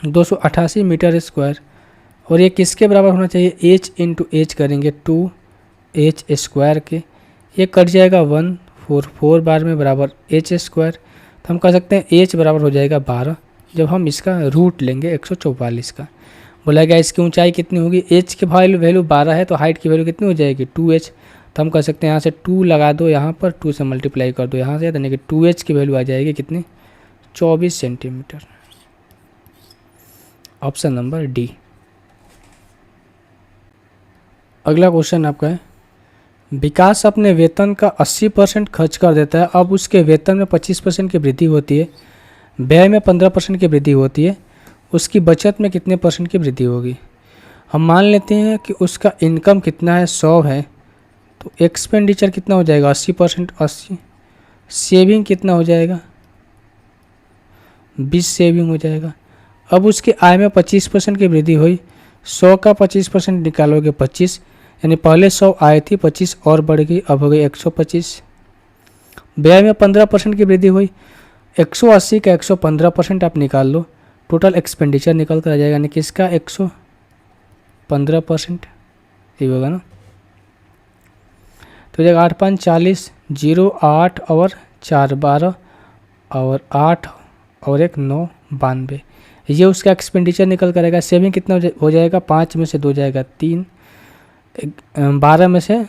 288 मीटर स्क्वायर, और ये किसके बराबर होना चाहिए, h इंटू एच करेंगे 2h स्क्वायर के, ये कट जाएगा 144 बार में बराबर h स्क्वायर। तो हम कह सकते हैं h बराबर हो जाएगा 12 जब हम इसका रूट लेंगे 144 का। बोला गया इसकी ऊंचाई कितनी होगी, h की वैल्यू 12 है तो हाइट की वैल्यू कितनी हो जाएगी 2h। तो हम कह सकते हैं यहाँ से 2 लगा दो, यहाँ पर 2 से मल्टीप्लाई कर दो यहाँ से, यानी कि 2h की वैल्यू आ जाएगी कितनी 24 सेंटीमीटर। Option number D. अगला क्वेश्चन आपका है, विकास अपने वेतन का 80% खर्च कर देता है। अब उसके वेतन में 25% की वृद्धि होती है, व्यय में 15% की वृद्धि होती है, उसकी बचत में कितने % की वृद्धि होगी। हम मान लेते हैं कि उसका इनकम कितना है 100 है, तो एक्सपेंडिचर कितना हो जाएगा 80%, 80 सेविंग कितना हो जाएगा 20 सेविंग हो जाएगा। अब उसकी आय में 25% की वृद्धि हुई, 100 का 25% निकालोगे 25, यानी पहले 100 आय थी 25 और बढ़ गई, अब हो गई 125। व्यय में 15% की वृद्धि हुई, 180 का 115% आप निकाल लो, टोटल एक्सपेंडिचर निकल कर आ जाएगा, यानी कि इसका 115% ये होगा ना। तो जाएगा 8 5 40, 0 8 और 4 12 और 8 और 1 9 92, ये उसका एक्सपेंडिचर निकल करेगा। सेविंग कितना हो जाएगा, 5 में से 2 जाएगा 3, 12 में से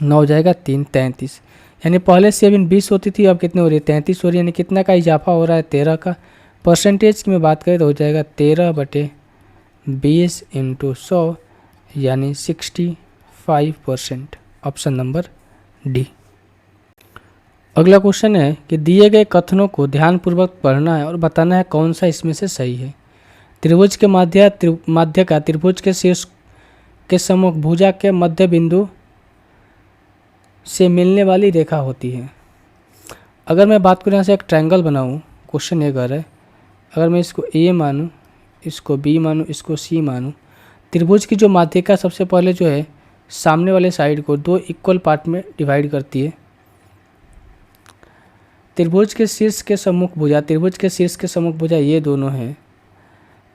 9 हो जाएगा 3, 33। यानी पहले सेविंग 20 होती थी, अब कितनी हो रही है 33 हो रही है, यानी कितना का इजाफा हो रहा है 13 का। परसेंटेज की मैं बात करें तो हो जाएगा 13/20 × 100, यानी 65%। Option number D. अगला क्वेश्चन है कि दिए गए कथनों को ध्यानपूर्वक पढ़ना है और बताना है कौन सा इसमें से सही है। त्रिभुज के माध्य का त्रिभुज के शीर्ष के सम्मुख भुजा के मध्य बिंदु से मिलने वाली रेखा होती है। अगर मैं बात करूँ यहाँ से एक ट्रायंगल बनाऊँ, क्वेश्चन ये कर रहा है, अगर मैं इसको ए मानूँ, इसको बी मानूँ, इसको सी मानूँ, त्रिभुज की जो माध्यिका सबसे पहले जो है सामने वाले साइड को दो इक्वल पार्ट में डिवाइड करती है। त्रिभुज के शीर्ष के सम्मुख भुजा, त्रिभुज के शीर्ष के सम्मुख भुजा ये दोनों हैं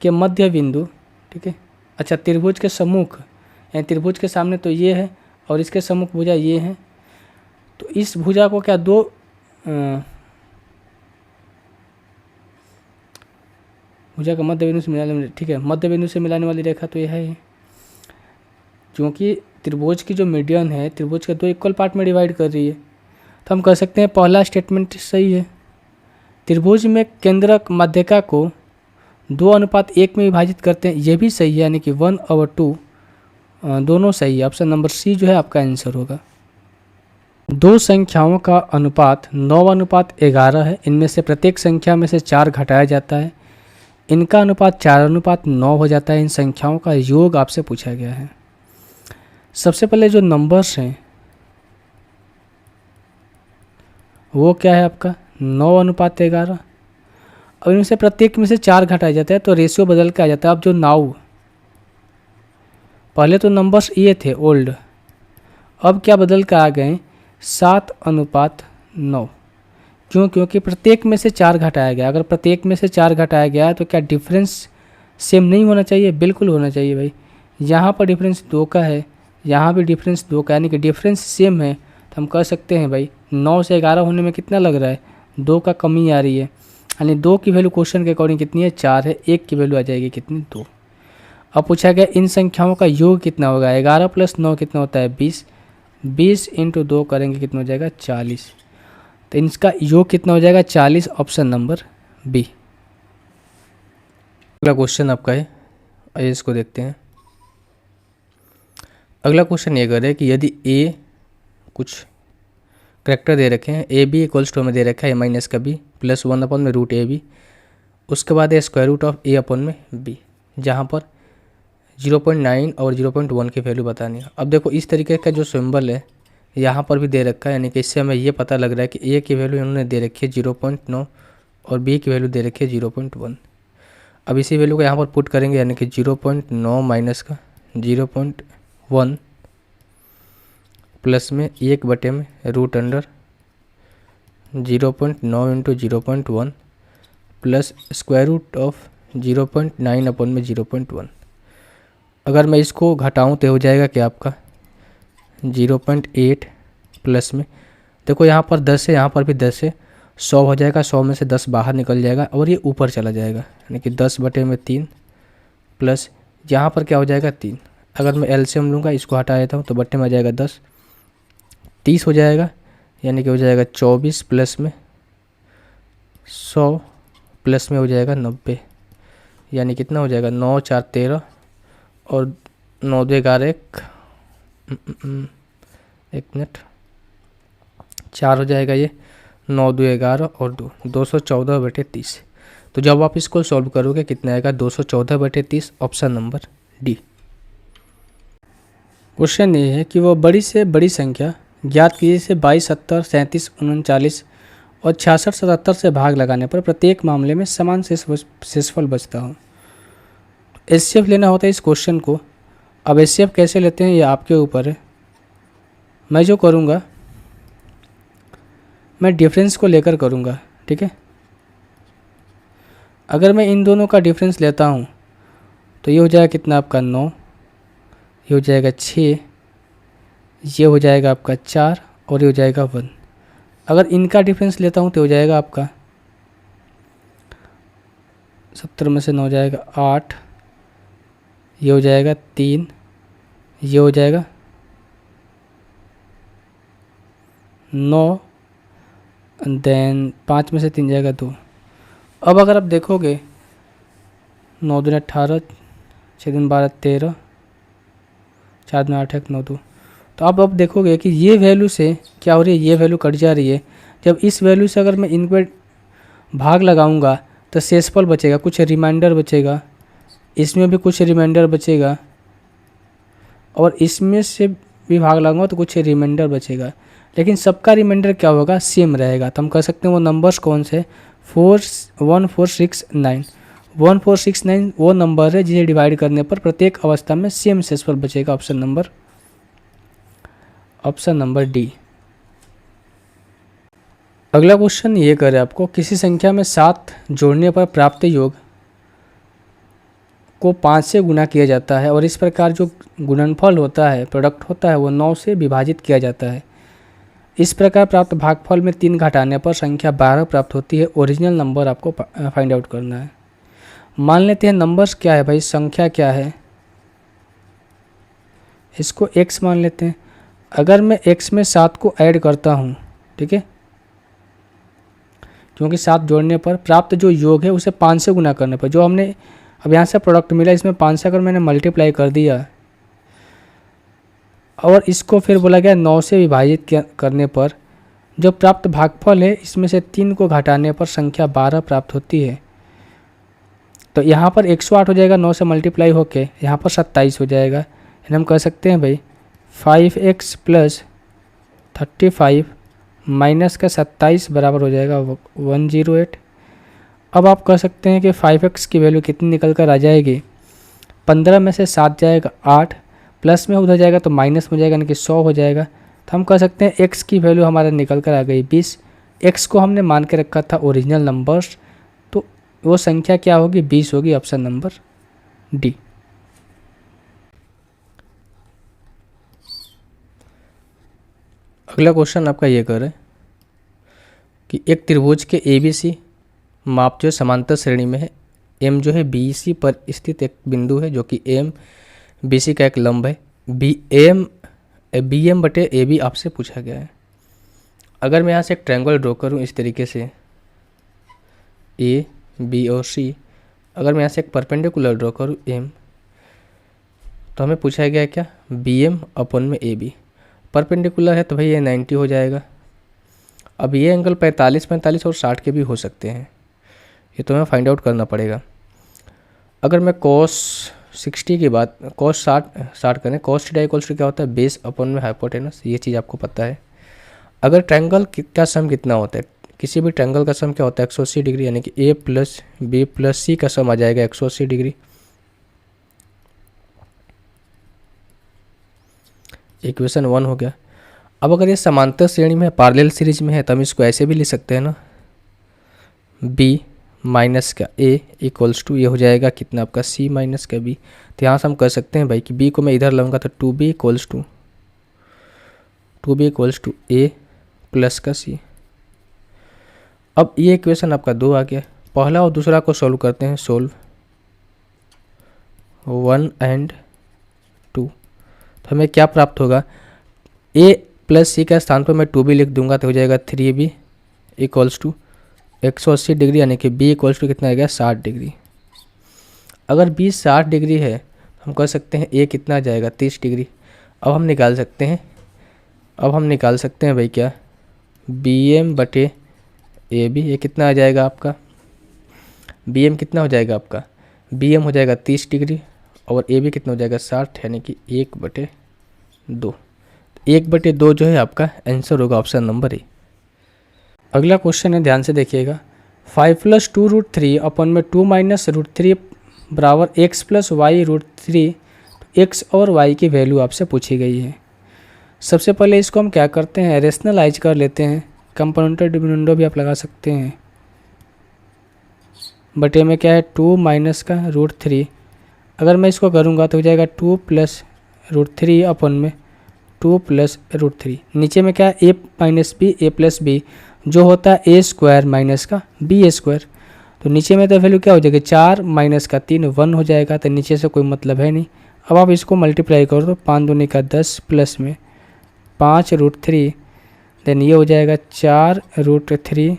के मध्य बिंदु, ठीक है। अच्छा, त्रिभुज के सम्मुख यानी त्रिभुज के सामने तो ये है और इसके सम्मुख भुजा ये है, तो इस भुजा को क्या दो भुजा का मध्य बिंदु से मिलाने, ठीक है, मध्य बिंदु से मिलाने वाली रेखा तो यह है। क्योंकि त्रिभुज की जो मीडियन है त्रिभुज के दो इक्वल पार्ट में डिवाइड कर रही है, तो हम कह सकते हैं पहला स्टेटमेंट सही है। त्रिभुज में केंद्रक माध्यिका को 2:1 में विभाजित करते हैं, ये भी सही है, यानी कि 1/2 दोनों सही है। ऑप्शन नंबर सी जो है आपका आंसर होगा। दो संख्याओं का अनुपात 9:11 है। इनमें से प्रत्येक संख्या में से 4 घटाया जाता है, इनका अनुपात 4:9 हो जाता है। इन संख्याओं का योग आपसे पूछा गया है। सबसे पहले जो नंबर्स हैं वो क्या है आपका 9:11। अब इनमें से प्रत्येक में से 4 घटाया जाता है तो रेशियो बदल के आ जाता है। अब जो नाउ, पहले तो नंबर्स ये थे ओल्ड, अब क्या बदल के आ गए 7:9। क्यों? क्योंकि प्रत्येक में से 4 घटाया गया। अगर प्रत्येक में से 4 घटाया गया तो क्या डिफरेंस सेम नहीं होना चाहिए? बिल्कुल होना चाहिए भाई। यहाँ पर डिफरेंस 2 का है, यहाँ भी डिफरेंस 2 का, यानी कि डिफरेंस सेम है, तो हम कह सकते हैं भाई 9 से 11 होने में कितना लग रहा है, 2 का कमी आ रही है, यानी 2 की वैल्यू क्वेश्चन के अकॉर्डिंग कितनी है 4 है, 1 की वैल्यू आ जाएगी कितनी 2। अब पूछा गया इन संख्याओं का योग कितना होगा, 11 + 9 कितना होता है 20, 20 × 2 करेंगे कितना हो जाएगा 40, तो इनका योग कितना हो जाएगा 40, ऑप्शन नंबर बी। अगला क्वेश्चन आपका है, आइए इसको देखते हैं। अगला क्वेश्चन ये कर रहे हैं कि यदि ए कुछ करेक्टर दे रखे हैं, ए बी = हमें दे रखा है a माइनस का b + 1/√ab, उसके बाद √a/b, जहाँ पर 0.9 और 0.1 की वैल्यू बतानी है। अब देखो इस तरीके का जो सिंबल है यहाँ पर भी दे रखा है, यानी कि इससे हमें ये पता लग रहा है कि ए की वैल्यू इन्होंने दे रखी है 0.9 और बी की वैल्यू दे रखी है 0.1। अब इसी वैल्यू को यहाँ पर पुट करेंगे, यानी कि 0.9 माइनस का 0.1 प्लस में 1/√अंडर 0.9 × 0.1 प्लस √0.9/0.1। अगर मैं इसको घटाऊं तो हो जाएगा क्या आपका 0.8 प्लस में, देखो यहाँ पर 10 है, यहाँ पर भी 10 है, 100 हो जाएगा, 100 में से 10 बाहर निकल जाएगा और ये ऊपर चला जाएगा, यानी कि 10/3 प्लस यहाँ पर क्या हो जाएगा 3। अगर मैं एलसीएम लूँगा, इसको हटा देता हूँ तो बट्टे में आ जाएगा 10, 30 हो जाएगा, यानी कि हो जाएगा 24 प्लस में 100 प्लस में हो जाएगा 90, यानी कितना हो जाएगा 9 × 4 = 13 और 9 × 2 = 11, एक मिनट 4 हो जाएगा, ये 9 × 2 = 11 और 2 214/30। तो जब आप इसको सॉल्व करोगे कितना आएगा 214/30, ऑप्शन नंबर डी। क्वेश्चन ये है कि वो बड़ी से बड़ी संख्या ज्ञात कीजिए से 22, 70, 37, 39 और 66, 77 से भाग लगाने पर प्रत्येक मामले में समान शेषफल बचता हो। एचसीएफ लेना होता है इस क्वेश्चन को। अब एचसीएफ कैसे लेते हैं ये आपके ऊपर है। मैं जो करूँगा मैं डिफरेंस को लेकर करूँगा, ठीक है। अगर मैं इन दोनों का डिफरेंस लेता हूँ तो ये हो जाएगा कितना आपका 9, ये हो जाएगा 6, ये हो जाएगा आपका 4 और ये हो जाएगा 1। अगर इनका डिफरेंस लेता हूँ तो हो जाएगा आपका 70 में से 9 जाएगा 8, ये हो जाएगा 3, ये हो जाएगा 9, देन 5 में से 3 जाएगा 2। अब अगर आप देखोगे 9 दूनी 18, 6 दूनी 12, 13, 4 दूनी 8, 1, 9, 2, तो अब देखोगे कि ये वैल्यू से क्या हो रही है, ये वैल्यू कट जा रही है, जब इस वैल्यू से अगर मैं इन पर भाग लगाऊंगा तो शेषफल बचेगा, कुछ रिमाइंडर बचेगा, इसमें भी कुछ रिमाइंडर बचेगा और इसमें से भी भाग लगाऊंगा तो कुछ रिमाइंडर बचेगा, लेकिन सबका रिमाइंडर क्या होगा, सेम रहेगा। तो हम कह सकते हैं वो नंबर्स कौन से, 1469। 1469 वो नंबर है जिसे डिवाइड करने पर प्रत्येक अवस्था में सेम शेषफल बचेगा। Option number D. अगला क्वेश्चन ये करे आपको, किसी संख्या में 7 जोड़ने पर प्राप्त योग को 5 से गुना किया जाता है और इस प्रकार जो गुणनफल होता है, प्रोडक्ट होता है, वो 9 से विभाजित किया जाता है। इस प्रकार प्राप्त भागफल में 3 घटाने पर संख्या 12 प्राप्त होती है। ओरिजिनल नंबर आपको फाइंड आउट करना है। मान लेते हैं नंबर्स क्या है भाई, संख्या क्या है, इसको x मान लेते हैं। अगर मैं x में 7 को ऐड करता हूँ, ठीक है, क्योंकि 7 जोड़ने पर प्राप्त जो योग है उसे 5 से गुना करने पर, जो हमने अब यहाँ से प्रोडक्ट मिला इसमें 5 से अगर मैंने मल्टीप्लाई कर दिया और इसको फिर बोला गया 9 से विभाजित करने पर जो प्राप्त भागफल है इसमें से 3 को घटाने पर संख्या 12 प्राप्त होती है। तो यहाँ पर 108 हो जाएगा 9 से मल्टीप्लाई होके, यहाँ पर 27 हो जाएगा। यानी हम कह सकते हैं भाई 5x + 35 माइनस का 27 बराबर हो जाएगा 108। अब आप कह सकते हैं कि 5x की वैल्यू कितनी निकल कर आ जाएगी, 15 में से 7 जाएगा 8, प्लस में उधर जाएगा तो माइनस में जाएगा, यानी कि 100 हो जाएगा। तो हम कह सकते हैं x की वैल्यू हमारा निकल कर आ गई 20। x को हमने मान के रखा था ओरिजिनल नंबर्स, तो वो संख्या क्या होगी, 20 होगी। Option number D. अगला क्वेश्चन आपका ये कर है कि एक त्रिभुज के ABC माप जो समांतर श्रेणी में है, M जो है BC पर स्थित एक बिंदु है जो कि M BC का एक लंब है, BM बटे AB आपसे पूछा गया है। अगर मैं यहाँ से एक ट्रायंगल ड्रॉ करूँ इस तरीके से A, B और C, अगर मैं यहाँ से एक परपेंडिकुलर ड्रॉ करूँ M, तो हमें पूछा गया क्या, BM अपॉन में AB। परपेंडिकुलर है तो भाई ये 90 हो जाएगा। अब ये एंगल 45 और 60 के भी हो सकते हैं, ये तो हमें फाइंड आउट करना पड़ेगा। अगर मैं cos 60 की बात, cos 60 करें, cos थीटा इक्वल्स टू क्या होता है, बेस अपॉन में हाइपोटेनस, ये चीज़ आपको पता है। अगर ट्रायंगल का सम कितना होता है, किसी भी ट्रायंगल का सम क्या होता है, 180 डिग्री, यानी कि A + B + C का सम आ जाएगा 180 डिग्री। इक्वेशन 1 हो गया। अब अगर ये समांतर श्रेणी में पैरेलल सीरीज में है तो हम इसको ऐसे भी लिख सकते हैं ना, B माइनस का A इक्वल्स टू ये हो जाएगा कितना आपका C माइनस का B। तो यहाँ से हम कर सकते हैं भाई कि B को मैं इधर लाऊंगा तो 2B equals to A plus का C। अब ये इक्वेशन आपका 2 आ गया। पहला और दूसरा को सॉल्व करते हैं, सोल्व 1 और 2, तो हमें क्या प्राप्त होगा, A + C का स्थान पर मैं 2B लिख दूंगा तो हो जाएगा 3B इक्वल्स टू 180 डिग्री, यानी कि B इक्वल्स टू कितना आ गया, 60 डिग्री। अगर B 60 डिग्री है तो हम कह सकते हैं A कितना आ जाएगा, 30 डिग्री। अब हम निकाल सकते हैं भाई क्या, BM बटे AB, ये कितना आ जाएगा आपका, BM कितना हो जाएगा आपका, BM हो जाएगा 30 डिग्री और AB कितना हो जाएगा 60, यानी कि 1/2। 1/2 जो है आपका आंसर होगा ऑप्शन नंबर ए। अगला क्वेश्चन है, ध्यान से देखिएगा। 5 + 2√3 अपॉन में 2 - √3 बराबर x + y √3। x और y की वैल्यू आपसे पूछी गई है। सबसे पहले इसको हम क्या करते हैं, रेशनलाइज कर लेते हैं। कंपोनेंटर डिविडेंडो भी आप लगा सकते हैं। बटे में क्या है, 2 - का √3। अगर मैं इसको करूँगा तो हो जाएगा 2 + √3 अपॉन में 2 + √3। नीचे में क्या है, a + b जो होता है a² माइनस का b²। तो नीचे में तो वैल्यू क्या हो जाएगी, 4 - का 3 1 हो जाएगा, तो नीचे से कोई मतलब है नहीं। अब आप इसको मल्टीप्लाई करो तो 5 दूनी का 10 प्लस में 5√3, देन ये हो जाएगा 4√3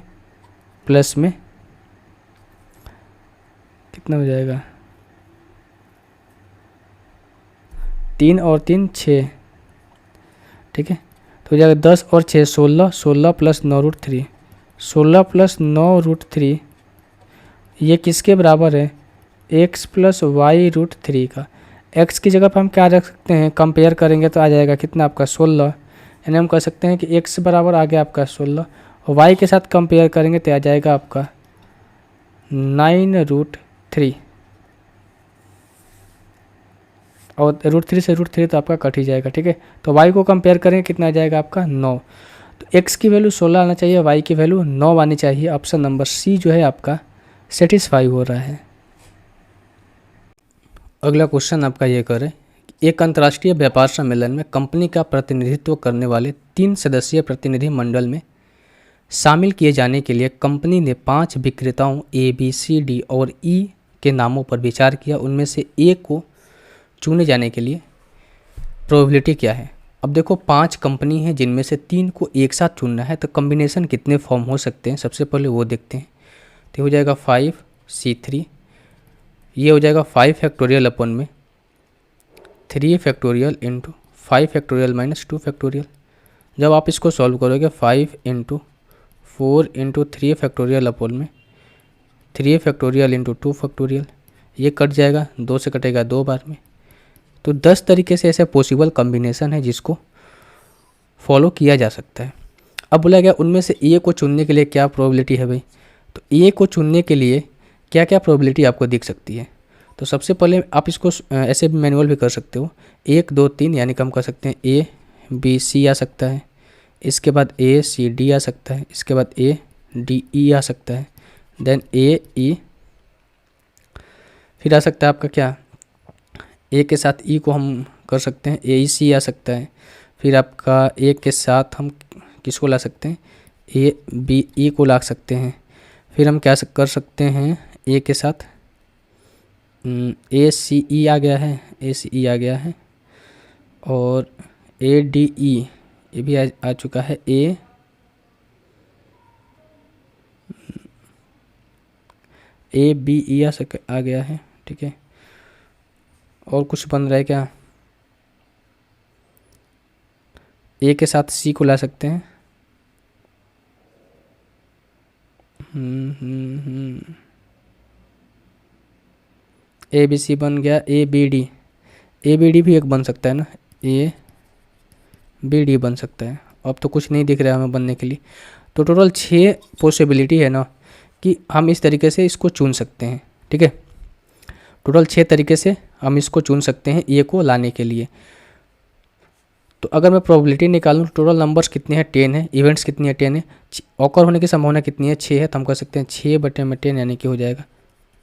प्लस में कितना हो जाएगा, 3 और 3 6, ठीक है। तो हो जाएगा 10 और 6 16, 16 + 9√3, 16 प्लस 9√3 ये किसके बराबर है, x plus Y root three का। x की जगह पर हम क्या रख सकते हैं, कंपेयर करेंगे तो आ जाएगा कितना आपका 16, यानी हम कह सकते हैं कि x बराबर आ गया आपका 16 और y के साथ कंपेयर करेंगे तो आ जाएगा आपका 9√3 और √3 से √3 तो आपका कट ही जाएगा, ठीक है। तो y को कंपेयर करेंगे कितना आ जाएगा आपका 9, तो x की वैल्यू 16 आना चाहिए, y की वैल्यू 9 आनी चाहिए। ऑप्शन नंबर सी जो है आपका सेटिस्फाई हो रहा है। अगला क्वेश्चन आपका ये करें, एक अंतर्राष्ट्रीय व्यापार सम्मेलन में कंपनी का प्रतिनिधित्व करने वाले 3 सदस्यीय प्रतिनिधि मंडल में शामिल किए जाने के लिए कंपनी ने 5 विक्रेताओं ए बी सी डी और ई के नामों पर विचार किया। उनमें से एक को चुने जाने के लिए प्रोबेबिलिटी क्या है। अब देखो 5 कंपनी हैं जिनमें से 3 को एक साथ चुनना है, तो कॉम्बिनेशन कितने फॉर्म हो सकते हैं सबसे पहले वो देखते हैं। तो हो जाएगा 5C3, ये हो जाएगा 5 फैक्टोरियल अपन में 3 factorial into 5 factorial minus 2 factorial. जब आप इसको सॉल्व करोगे 5 इंटू 4 इंटू 3 फैक्टोरियल अपन में 3 फैक्टोरियल इंटू 2 फैक्टोरियल, ये कट जाएगा, 2 से कटेगा 2 बार में। तो 10 तरीके से ऐसे पॉसिबल कॉम्बिनेशन है जिसको फॉलो किया जा सकता है। अब बोला गया उनमें से ए को चुनने के लिए क्या प्रोबेबिलिटी है भाई, तो ए को चुनने के लिए क्या क्या प्रोबेबिलिटी आपको दिख सकती है। तो सबसे पहले आप इसको ऐसे भी मैनुअल भी कर सकते हो, 1 2 3 यानी कम कर सकते हैं, ए बी सी आ सकता है, इसके बाद ए सी डी आ सकता है, इसके बाद ए डी ई आ सकता है, देन ए ई, फिर आ सकता है आपका क्या, ए के साथ ई को हम कर सकते हैं, ए ई सी आ सकता है। फिर आपका ए के साथ हम किसको ला सकते हैं, ए बी ई को ला सकते हैं। फिर हम क्या कर सकते हैं, ए के साथ ए सी ई आ गया है, ए सी ई आ गया है, और ए डी ई ये भी आ चुका है, ए बी ई आ गया है, ठीक है। और कुछ बन रहा है क्या, ए के साथ सी को ला सकते हैं, ए बी सी बन गया, ए बी डी भी एक बन सकता है ना, ए बी डी बन सकता है। अब तो कुछ नहीं दिख रहा है हमें बनने के लिए। तो टोटल 6 पॉसिबिलिटी है ना कि हम इस तरीके से इसको चुन सकते हैं, ठीक है। टोटल 6 तरीके से हम इसको चुन सकते हैं ए को लाने के लिए। तो अगर मैं प्रोबेबिलिटी निकालूँ, टोटल नंबर्स कितने हैं, 10 है, इवेंट्स कितनी है, 10 है, ऑकर होने की संभावना कितनी है, 6 है, तो हम कह सकते हैं 6/10 यानी कि हो जाएगा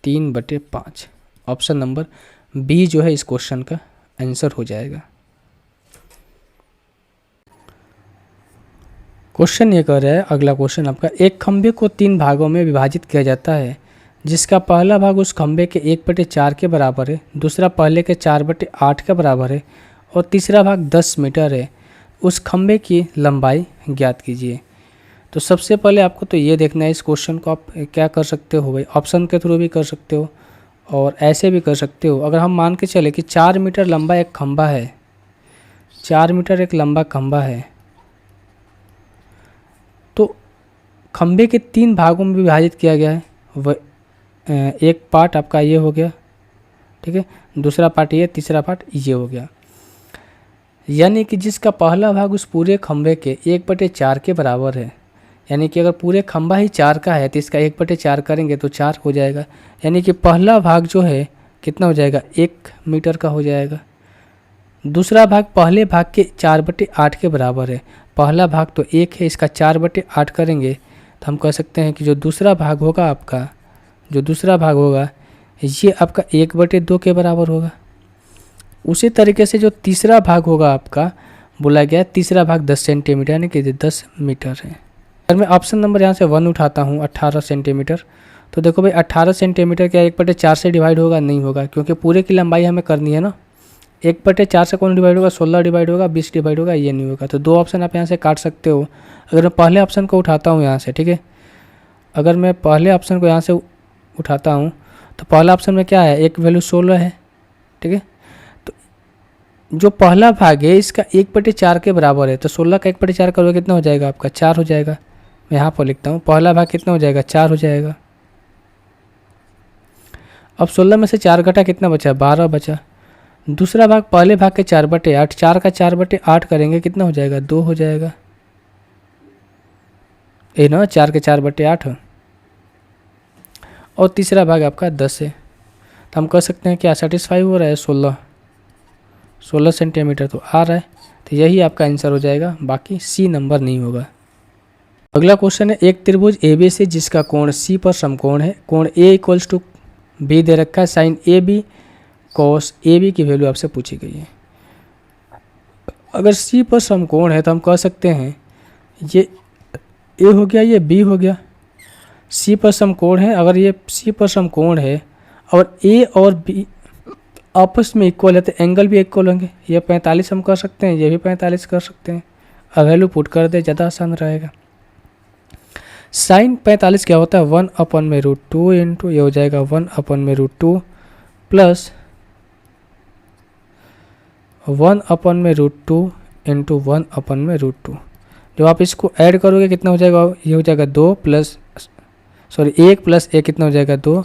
3/5। ऑप्शन नंबर बी जो है इस क्वेश्चन का आंसर हो जाएगा। क्वेश्चन ये कह रहा है, अगला क्वेश्चन आपका, एक खंभे को 3 भागों में विभाजित किया जाता है जिसका पहला भाग उस खंभे के 1/4 के बराबर है, दूसरा पहले के 4/8 के बराबर है और तीसरा भाग 10 मीटर है। उस खंभे की लंबाई ज्ञात कीजिए। तो सबसे पहले आपको तो ये देखना है, इस क्वेश्चन को आप क्या कर सकते हो भाई, ऑप्शन के थ्रू भी कर सकते हो और ऐसे भी कर सकते हो। अगर हम मान के चले कि 4 मीटर लंबा एक खंभा है, 4 मीटर एक लंबा खंभा है, तो खंभे के 3 भागों में विभाजित किया गया है। वह एक पार्ट आपका ये हो गया, ठीक है, दूसरा पार्ट ये, तीसरा पार्ट ये हो गया। यानी कि जिसका पहला भाग उस पूरे खंभे के 1/4 के बराबर है, यानी कि अगर पूरे खंभा ही 4 का है तो इसका 1/4 करेंगे तो 4 हो जाएगा। यानी कि पहला भाग जो है कितना हो जाएगा, 1 मीटर का हो जाएगा। दूसरा भाग पहले भाग के 4/8 के बराबर है, पहला भाग तो 1 है, इसका 4/8 करेंगे तो हम कह सकते हैं कि जो दूसरा भाग होगा आपका, जो दूसरा भाग होगा ये आपका 1/2 के बराबर होगा। उसी तरीके से जो तीसरा भाग होगा आपका, बोला गया तीसरा भाग 10 सेंटीमीटर यानी कि 10 मीटर है। अगर मैं ऑप्शन नंबर यहाँ से 1 उठाता हूँ 18 सेंटीमीटर, तो देखो भाई 18 सेंटीमीटर क्या 1/4 से डिवाइड होगा, नहीं होगा, क्योंकि पूरे की लंबाई हमें करनी है ना। 1/4 से कौन डिवाइड होगा, 16 डिवाइड होगा, 20 डिवाइड होगा, ये नहीं होगा। तो 2 ऑप्शन आप यहाँ से काट सकते हो। अगर मैं पहले ऑप्शन को उठाता हूँ यहाँ से, ठीक है, अगर मैं पहले ऑप्शन को यहाँ से उठाता हूँ तो पहला ऑप्शन में क्या है, एक वैल्यू 16 है, ठीक है। तो जो पहला भाग है इसका 1/4 के बराबर है, तो 16 का 1/4 करोगे कितना हो जाएगा आपका, 4 हो जाएगा। मैं यहाँ पर लिखता हूँ, पहला भाग कितना हो जाएगा, 4 हो जाएगा। अब 16 में से 4 घटा कितना बचा, 12 बचा। दूसरा भाग पहले भाग के 4/8, 4 का 4/8 करेंगे कितना हो जाएगा, 2 हो जाएगा। ये ना 4 के 4/8। और तीसरा भाग आपका 10 है, तो हम कह सकते हैं क्या सेटिस्फाई हो रहा है, 16 सेंटीमीटर तो आ रहा है। तो यही आपका आंसर हो जाएगा, बाकी सी नंबर नहीं होगा। अगला क्वेश्चन है, एक त्रिभुज ABC जिसका कोण C पर समकोण है, कोण A = B दे रखा है, साइन AB cos AB की वैल्यू आपसे पूछी गई है। अगर C पर समकोण है तो हम कह सकते हैं ये A हो गया, ये B हो गया। C पर समकोण है, अगर ये C पर समकोण है और A और B आपस में इक्वल है तो एंगल भी इक्वल होंगे। ये 45 हम कर सकते हैं, ये भी 45 कर सकते हैं। अब वैल्यू पुट कर दे, ज़्यादा आसान रहेगा। साइन 45 क्या होता है, 1/√2 इंटू ये हो जाएगा 1/√2 प्लस 1/√2 इंटू 1/√2। जब आप इसको ऐड करोगे कितना हो जाएगा, ये हो जाएगा 1 प्लस 1 कितना हो जाएगा, 2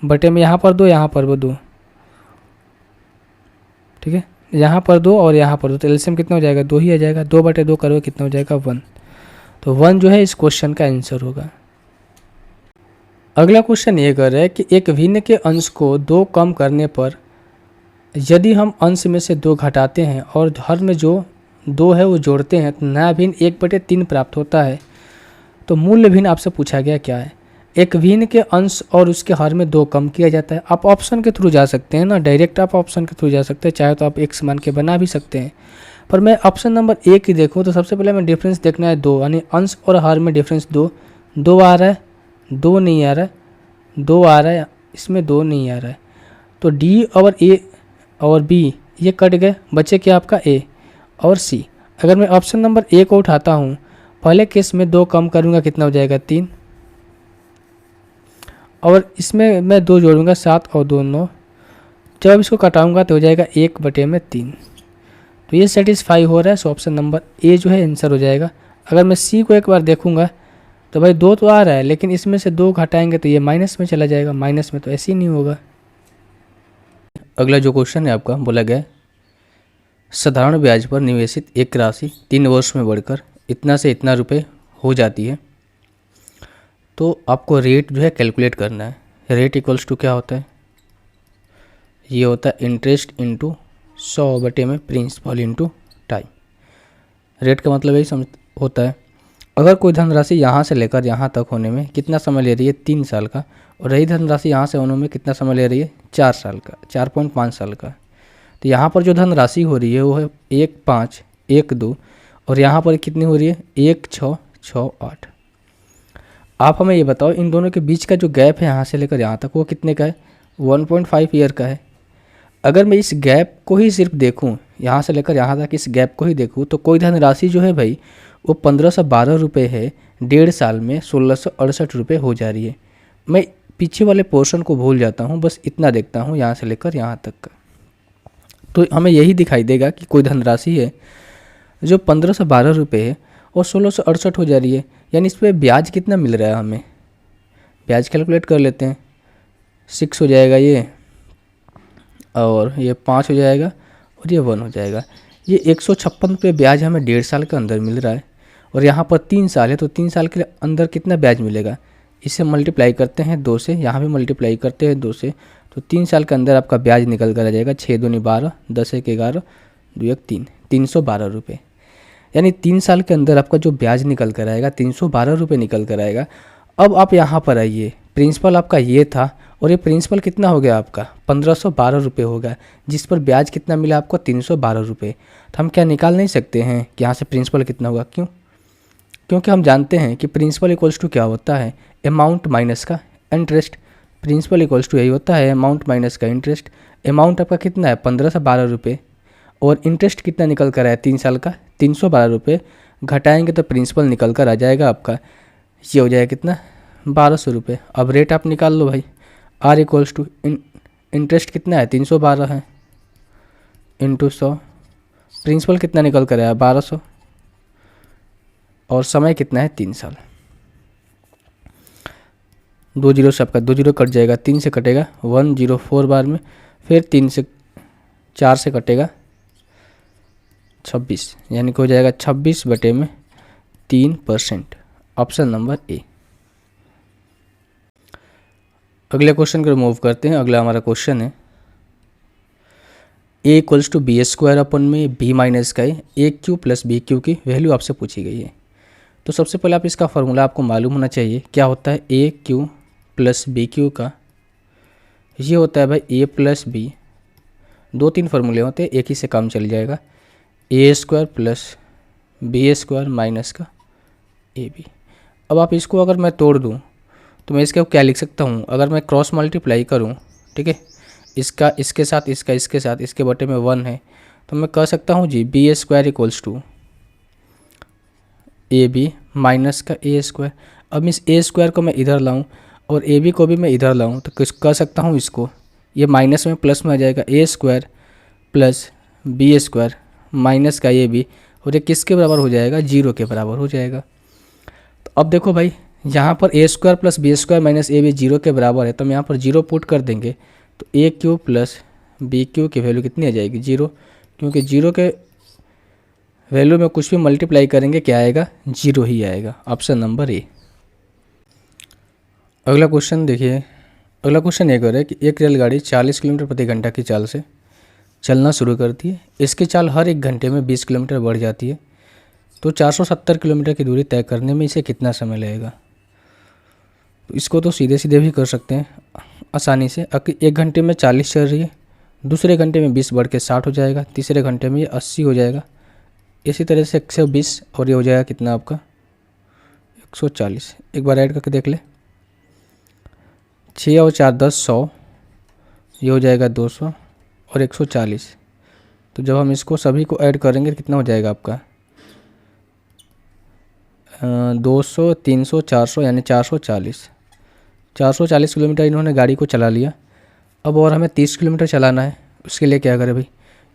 बटे में यहाँ पर 2, यहाँ पर वो 2, ठीक है, यहाँ पर 2 और यहाँ पर 2, तो एलसीएम कितना हो जाएगा, 2 ही आ जाएगा। 2/2 करोगे कितना हो जाएगा, 1। तो 1 जो है इस क्वेश्चन का आंसर होगा। अगला क्वेश्चन ये कर रहा है कि एक भिन्न के अंश को 2 कम करने पर यदि हम अंश में से 2 घटाते हैं और हर में जो 2 है वो जोड़ते हैं तो नया भिन्न 1/3 प्राप्त होता है। तो मूल्य भिन्न आपसे पूछा गया क्या है। एक भिन्न के अंश और उसके हर में 2 कम किया जाता है। आप ऑप्शन के थ्रू जा सकते हैं ना, डायरेक्ट आप ऑप्शन के थ्रू जा सकते हैं, चाहे तो आप x मान के बना भी सकते हैं। पर मैं ऑप्शन नंबर 1 ही देखूँ तो सबसे पहले मैं डिफरेंस देखना है 2, यानी अंश और हर में डिफरेंस 2 आ रहा है, 2 नहीं आ रहा है, 2 आ रहा है, इसमें 2 नहीं आ रहा है। तो D और A और B ये कट गए, बचे क्या आपका A और C। अगर मैं ऑप्शन नंबर 1 को उठाता हूँ, पहले केस में 2 कम करूँगा कितना हो जाएगा, 3, और इसमें मैं 2 जोड़ूंगा 7 और 2 9। जब इसको कटाऊंगा तो हो जाएगा 1/3। तो ये सेटिस्फाई हो रहा है, सो ऑप्शन नंबर A जो है आंसर हो जाएगा। अगर मैं C को एक बार देखूंगा तो भाई 2 तो आ रहा है, लेकिन इसमें से 2 घटाएंगे तो ये माइनस में चला जाएगा, माइनस में तो ऐसे ही नहीं होगा। अगला जो क्वेश्चन है आपका बोला गया, साधारण ब्याज पर निवेशित एक राशि 3 वर्ष में बढ़कर इतना से इतना रुपए हो जाती है, तो आपको रेट जो है कैलकुलेट करना है। रेट इक्वल्स टू क्या होता है, ये होता है इंटरेस्ट इंटू 100 बटे में प्रिंसिपल इंटू टाइम। रेट का मतलब यही समझ होता है, अगर कोई धनराशि यहाँ से लेकर यहाँ तक होने में कितना समय ले रही है, 3 साल का, और रही धनराशि यहाँ से होने में कितना समय ले रही है, 4 साल का, 4.5 साल का। तो यहाँ पर जो धनराशि हो रही है वो है 1,5, 1,2, और यहाँ पर कितनी हो रही है, 1,6,6,8। आप हमें ये बताओ इन दोनों के बीच का जो गैप है यहाँ से लेकर यहाँ तक वो कितने का है, 1.5 ईयर का है। अगर मैं इस गैप को ही सिर्फ देखूँ, यहाँ से लेकर यहाँ तक इस गैप को ही देखूँ, तो कोई धनराशि जो है भाई वो 1,512 रुपये है, 1.5 साल में 1,668 रुपये हो जा रही है। मैं पीछे वाले पोर्शन को भूल जाता हूँ, बस इतना देखता हूँ यहाँ से लेकर यहाँ तक का, तो हमें यही दिखाई देगा कि कोई धनराशि है जो 1,512 रुपये है और 1,668 हो जा रही है, यानी इस पर ब्याज कितना मिल रहा है हमें। ब्याज कैलकुलेट कर लेते हैं, 6 हो जाएगा ये, और ये 5 हो जाएगा, और ये 1 हो जाएगा। ये 156 रुपये ब्याज हमें 1.5 साल के अंदर मिल रहा है, और यहाँ पर 3 साल है, तो 3 साल के अंदर कितना ब्याज मिलेगा, इसे मल्टीप्लाई करते हैं 2 से, यहाँ भी मल्टीप्लाई करते हैं 2 से, तो 3 साल के अंदर आपका ब्याज निकल कर आ जाएगा 6 दूनी 12, 10 एक 11, 2 एक 3, 312 रुपये। यानी 3 साल के अंदर आपका जो ब्याज निकल कर आएगा 312 रुपये निकल कर आएगा। अब आप यहाँ पर आइए, प्रिंसिपल आपका ये था और ये प्रिंसिपल कितना हो गया आपका 1,512 रुपये हो गया, जिस पर ब्याज कितना मिला आपको 312 रुपये। तो हम क्या निकाल नहीं सकते हैं कि यहाँ से प्रिंसिपल कितना होगा, क्यों? क्योंकि हम जानते हैं कि प्रिंसिपल इक्वल्स टू क्या होता है, अमाउंट माइनस का इंटरेस्ट। प्रिंसिपल इक्वल्स टू यही होता है, अमाउंट माइनस का इंटरेस्ट। अमाउंट आपका कितना है 1,512 रुपये, और इंटरेस्ट कितना निकल कर आया 3 साल का 312 रुपये, घटाएंगे तो प्रिंसिपल निकल कर आ जाएगा आपका, ये हो जाएगा कितना 1,200 रुपये। अब रेट आप निकाल लो भाई, आर इक्वल्स टू इंटरेस्ट कितना है 312 है इंटू 100, प्रिंसिपल कितना निकल कर आया 1,200, और समय कितना है 3 साल। 2 जीरो से आपका 2 जीरो कट जाएगा, 3 से कटेगा 104 बार में, फिर 4 से कटेगा 26, यानी कि हो जाएगा 26/3%। Option number A. अगले क्वेश्चन को मूव करते हैं। अगला हमारा क्वेश्चन है a equals to B square upon में b माइनस का है ए क्यू प्लस बी क्यू की वैल्यू आपसे पूछी गई है। तो सबसे पहले आप इसका फॉर्मूला आपको मालूम होना चाहिए क्या होता है। ए क्यू प्लस बी क्यू का ये होता है भाई ए प्लस बी, 2-3 फार्मूले होते हैं, एक ही से काम चल जाएगा। A square plus B square minus का ए बी। अब आप इसको अगर मैं तोड़ दूँ तो मैं इसके क्या लिख सकता हूँ, अगर मैं क्रॉस मल्टीप्लाई करूँ, ठीक है, इसका इसके साथ, इसका इसके साथ, इसके बटे में 1 है, तो मैं कह सकता हूँ जी B square equals to A B minus का ए स्क्वायर। अब इस ए स्क्वायर को मैं इधर लाऊं और ए बी को भी मैं इधर लाऊं तो कुछ कह सकता हूँ इसको, ये माइनस में प्लस में आ जाएगा, a square plus B square minus का ए बी, और ये किसके बराबर हो जाएगा, 0 के बराबर हो जाएगा। तो अब देखो भाई यहाँ पर a square plus B square minus a b 0 के बराबर है, तो हम यहाँ पर 0 पुट कर देंगे तो ए क्यू प्लस बी क्यू की वैल्यू कितनी आ जाएगी, 0, क्योंकि 0 के वैल्यू में कुछ भी मल्टीप्लाई करेंगे क्या आएगा, 0 ही आएगा। Option number A. अगला क्वेश्चन देखिए। अगला क्वेश्चन ये कह रहा है कि एक रेलगाड़ी 40 किलोमीटर प्रति घंटा की चाल से चलना शुरू करती है। इसकी चाल हर 1 घंटे में 20 किलोमीटर बढ़ जाती है, तो 470 किलोमीटर की दूरी तय करने में इसे कितना समय लगेगा। तो इसको तो सीधे सीधे भी कर सकते हैं आसानी से। 1 घंटे में 40 चल रही है, दूसरे घंटे में 20 बढ़ के 60 हो जाएगा, तीसरे घंटे में ये 80 हो जाएगा, इसी तरह से 120, और ये हो जाएगा कितना आपका 140। एक बार ऐड करके देख ले, 6 और 4 10 100, ये हो जाएगा 200 और 140। तो जब हम इसको सभी को ऐड करेंगे तो कितना हो जाएगा आपका 200 300 400, यानी 440 किलोमीटर इन्होंने गाड़ी को चला लिया। अब और हमें 30 किलोमीटर चलाना है, उसके लिए क्या करें भाई,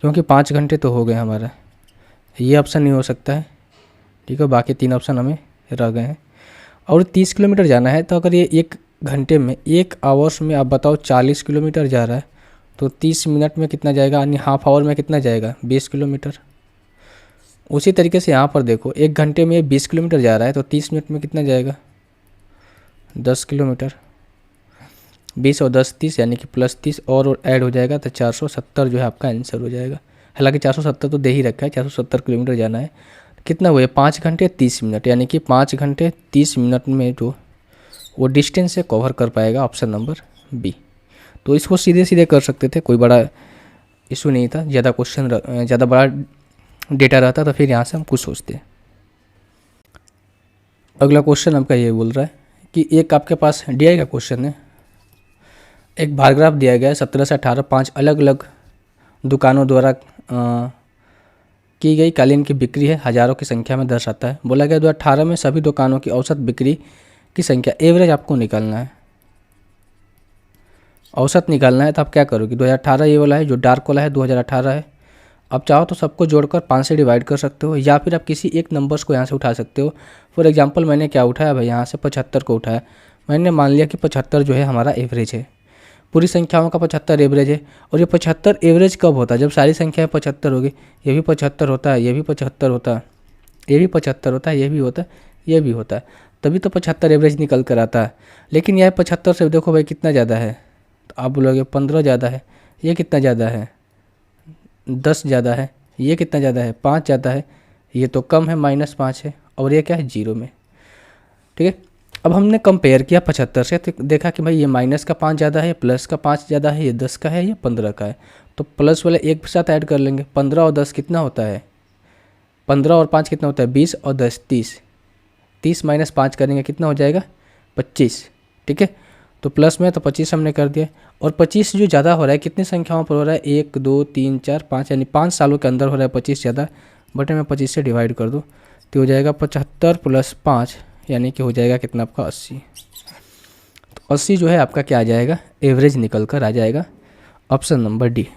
क्योंकि 5 घंटे तो हो गए हमारा, ये ऑप्शन नहीं हो सकता है, ठीक है, बाकी 3 ऑप्शन हमें रह गए हैं। और 30 किलोमीटर जाना है, तो अगर ये 1 घंटे में 1 आवर्स में आप बताओ 40 किलोमीटर जा रहा है, तो 30 मिनट में कितना जाएगा, यानी हाफ आवर में कितना जाएगा, 20 किलोमीटर। उसी तरीके से यहाँ पर देखो 1 घंटे में 20 किलोमीटर जा रहा है, तो 30 मिनट में कितना जाएगा, 10 किलोमीटर। 20 और 10 30, यानी कि प्लस 30 और ऐड हो जाएगा, तो 470 जो है आपका आंसर हो जाएगा। हालांकि 470 तो दे ही रखा है, 470 किलोमीटर जाना है, कितना हुए 5 घंटे 30 मिनट, यानी कि 5 घंटे 30 मिनट में जो वो डिस्टेंस से कवर कर पाएगा। Option number B. तो इसको सीधे सीधे कर सकते थे, कोई बड़ा इशू नहीं था। ज़्यादा बड़ा डेटा रहता तो फिर यहाँ से हम कुछ सोचते हैं। अगला क्वेश्चन आपका ये बोल रहा है कि एक आपके पास DI का क्वेश्चन है, एक बार ग्राफ दिया गया है 17 से 18 5 अलग अलग दुकानों द्वारा की गई कालीन की बिक्री है, हज़ारों की संख्या में दर्शाता है। बोला गया 2018 में सभी दुकानों की औसत बिक्री की संख्या, एवरेज आपको निकालना है, औसत निकालना है। तो आप क्या करोगे, 2018 ये वाला है जो डार्क वाला है, 2018 है। आप चाहो तो सबको जोड़कर 5 से डिवाइड कर सकते हो, या फिर आप किसी एक नंबर्स को यहाँ से उठा सकते हो। फॉर एग्जांपल मैंने क्या उठाया भाई, यहाँ से 75 को उठाया। मैंने मान लिया कि 75 जो है हमारा एवरेज है, पूरी संख्याओं का 75 एवरेज है। और ये 75 एवरेज कब होता है, जब सारी संख्याएं 75 होगी। ये भी 75 होता है, ये भी 75 होता है, ये भी 75 होता है, ये भी होता है, ये भी होता है, तभी तो 75 एवरेज निकल कर आता है। लेकिन यह 75 से देखो भाई कितना ज़्यादा है, तो आप बोलोगे 15 ज़्यादा है, ये कितना ज़्यादा है 10 ज़्यादा है, ये कितना ज़्यादा है 5 ज़्यादा है, ये तो कम है -5 है, और ये क्या है 0 में। ठीक है, अब हमने कंपेयर किया 75 से, तो देखा कि भाई ये माइनस का 5 ज़्यादा है, प्लस का 5 ज़्यादा है, ये 10 का है, ये 15 का है। तो प्लस वाले एक साथ ऐड कर लेंगे, 15 और 10 कितना होता है, 15 और 5 कितना होता है 20 और 10 30, 30 - 5 करेंगे कितना हो जाएगा 25। ठीक है, तो प्लस में तो 25 हमने कर दिया। और 25 जो ज़्यादा हो रहा है कितनी संख्याओं पर हो रहा है, 1 2 3 4 5, यानी 5 सालों के अंदर हो रहा है 25 ज़्यादा। बटे में 25 से डिवाइड कर दो तो हो जाएगा 75 + 5, यानी कि हो जाएगा कितना आपका 80। तो 80 जो है आपका क्या आ जाएगा, एवरेज निकल कर आ जाएगा। Option number D.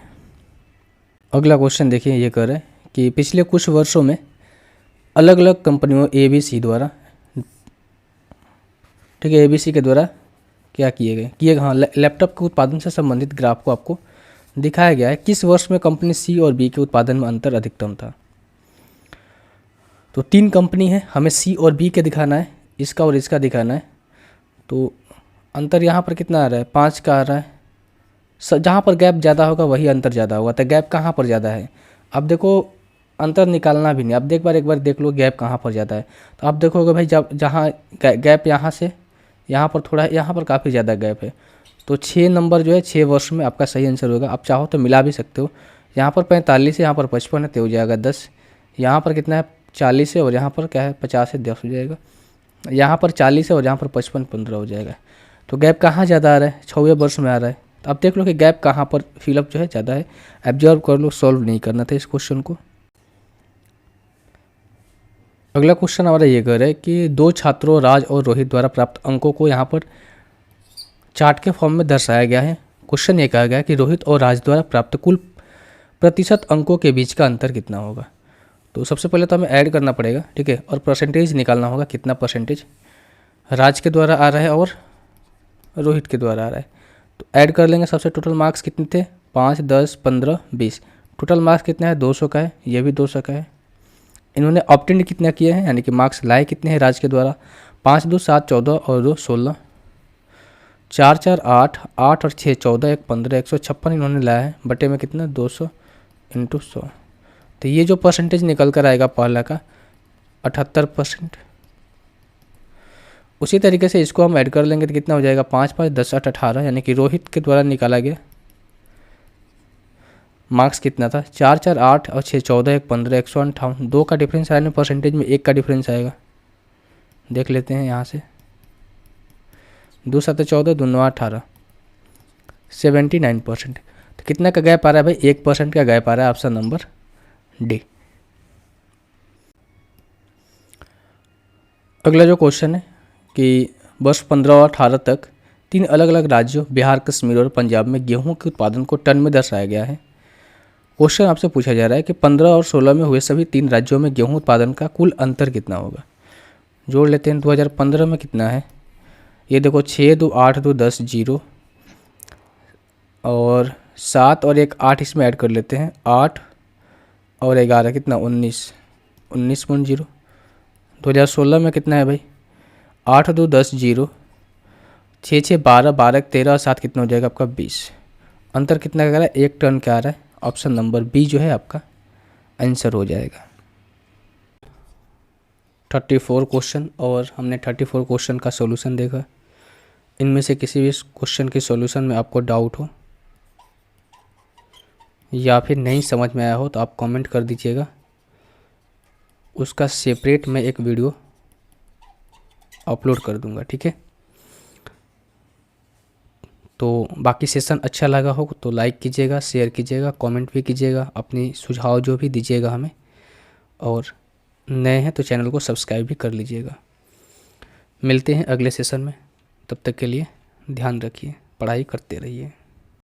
अगला क्वेश्चन देखिए, ये कर रहे हैं कि पिछले कुछ वर्षों में अलग अलग कंपनियों ABC द्वारा, ठीक है, ABC के द्वारा क्या किए हाँ, लैपटॉप के उत्पादन से संबंधित ग्राफ को आपको दिखाया गया है। किस वर्ष में कंपनी सी और बी के उत्पादन में अंतर अधिकतम था। तो 3 कंपनी है, हमें सी और बी के दिखाना है, इसका और इसका दिखाना है। तो अंतर यहाँ पर कितना आ रहा है, 5 का आ रहा है। जहाँ पर गैप ज़्यादा होगा वही अंतर ज़्यादा होगा। तो गैप कहाँ पर ज़्यादा है, अब देखो अंतर निकालना भी नहीं, अब एक बार देख लो गैप कहाँ पर ज़्यादा है। तो आप देखोगे भाई जब जहाँ गैप यहाँ से यहाँ पर थोड़ा, यहाँ पर काफ़ी ज़्यादा गैप है। तो 6 नंबर जो है 6 वर्ष में आपका सही आंसर होगा। आप चाहो तो मिला भी सकते हो, यहाँ पर 45 है, यहाँ पर 55 है, तो हो जाएगा 10। यहाँ पर कितना है 40 है और यहाँ पर क्या है 50 है, 10 हो जाएगा। यहाँ पर 40 है और यहाँ पर 55, 15 हो जाएगा। तो गैप कहाँ ज़्यादा आ रहा है, 6वें वर्ष में आ रहा है। तो आप देख लो कि गैप कहाँ पर फिलअप जो है ज़्यादा है। एब्जॉर्व कर लो, सॉल्व नहीं करना था इस क्वेश्चन को। अगला क्वेश्चन हमारा ये कह रहा है कि 2 छात्रों राज और रोहित द्वारा प्राप्त अंकों को यहाँ पर चार्ट के फॉर्म में दर्शाया गया है। क्वेश्चन ये कहा गया है कि रोहित और राज द्वारा प्राप्त कुल प्रतिशत अंकों के बीच का अंतर कितना होगा। तो सबसे पहले तो हमें ऐड करना पड़ेगा, ठीक है, और परसेंटेज निकालना होगा, कितना परसेंटेज राज के द्वारा आ रहा है और रोहित के द्वारा आ रहा है। तो ऐड कर लेंगे। सबसे टोटल मार्क्स कितने थे, 5, 10, 15, 20। टोटल मार्क्स कितना है, 200 का है, ये भी 200 का है। इन्होंने ऑप्टेंड कितना किए हैं, यानी कि मार्क्स लाए कितने हैं राज के द्वारा, 5, 2, 7, 14 और 2, 16, 4, 4, 8, 8 और 6, 14, 1, 15, 156 इन्होंने लाया है। बटे में कितना, 200 × 100। तो ये जो परसेंटेज निकल कर आएगा पहला का 78%। उसी तरीके से इसको हम ऐड कर लेंगे तो कितना हो जाएगा, 5, 5, 10, 8, 18, यानी कि रोहित के द्वारा निकाला गया मार्क्स कितना था, 4, 4, 8 और 6, 14, 1, 15, 158। 2 का डिफरेंस आया परसेंटेज में, 1 का डिफरेंस आएगा। देख लेते हैं यहाँ से, 2 7 14, 2 9 18, 79%। तो कितना का गैप आ रहा है भाई, 1% का गैप आ रहा है। Option number D. अगला जो क्वेश्चन है कि वर्ष 15 और 18 तक 3 अलग अलग राज्यों बिहार, कश्मीर और पंजाब में गेहूं के उत्पादन को टन में दर्शाया गया है। क्वेश्चन आपसे पूछा जा रहा है कि 15 और 16 में हुए सभी 3 राज्यों में गेहूं उत्पादन का कुल अंतर कितना होगा। जोड़ लेते हैं। 2015 में कितना है, ये देखो 6, 2, 8, 2, 10, 0 और 7 और 1, 8 इसमें ऐड कर लेते हैं। 8 और 11 कितना, 19, 19.0। 2016 में कितना है भाई, 8, 2, 10, 0, 6, 6, 12, 12, 13 और 7 कितना हो जाएगा आपका 20। अंतर कितना का रहा है, 1 टन का आ रहा है। ऑप्शन नंबर बी जो है आपका आंसर हो जाएगा। 34 क्वेश्चन और हमने 34 क्वेश्चन का सॉल्यूशन देखा। इनमें से किसी भी क्वेश्चन के सॉल्यूशन में आपको डाउट हो या फिर नहीं समझ में आया हो तो आप कमेंट कर दीजिएगा, उसका सेपरेट मैं एक वीडियो अपलोड कर दूंगा, ठीक है। तो बाकी सेशन अच्छा लगा हो तो लाइक कीजिएगा, शेयर कीजिएगा, कमेंट भी कीजिएगा, अपनी सुझाव जो भी दीजिएगा हमें, और नए हैं तो चैनल को सब्सक्राइब भी कर लीजिएगा। मिलते हैं अगले सेशन में, तब तक के लिए ध्यान रखिए, पढ़ाई करते रहिए।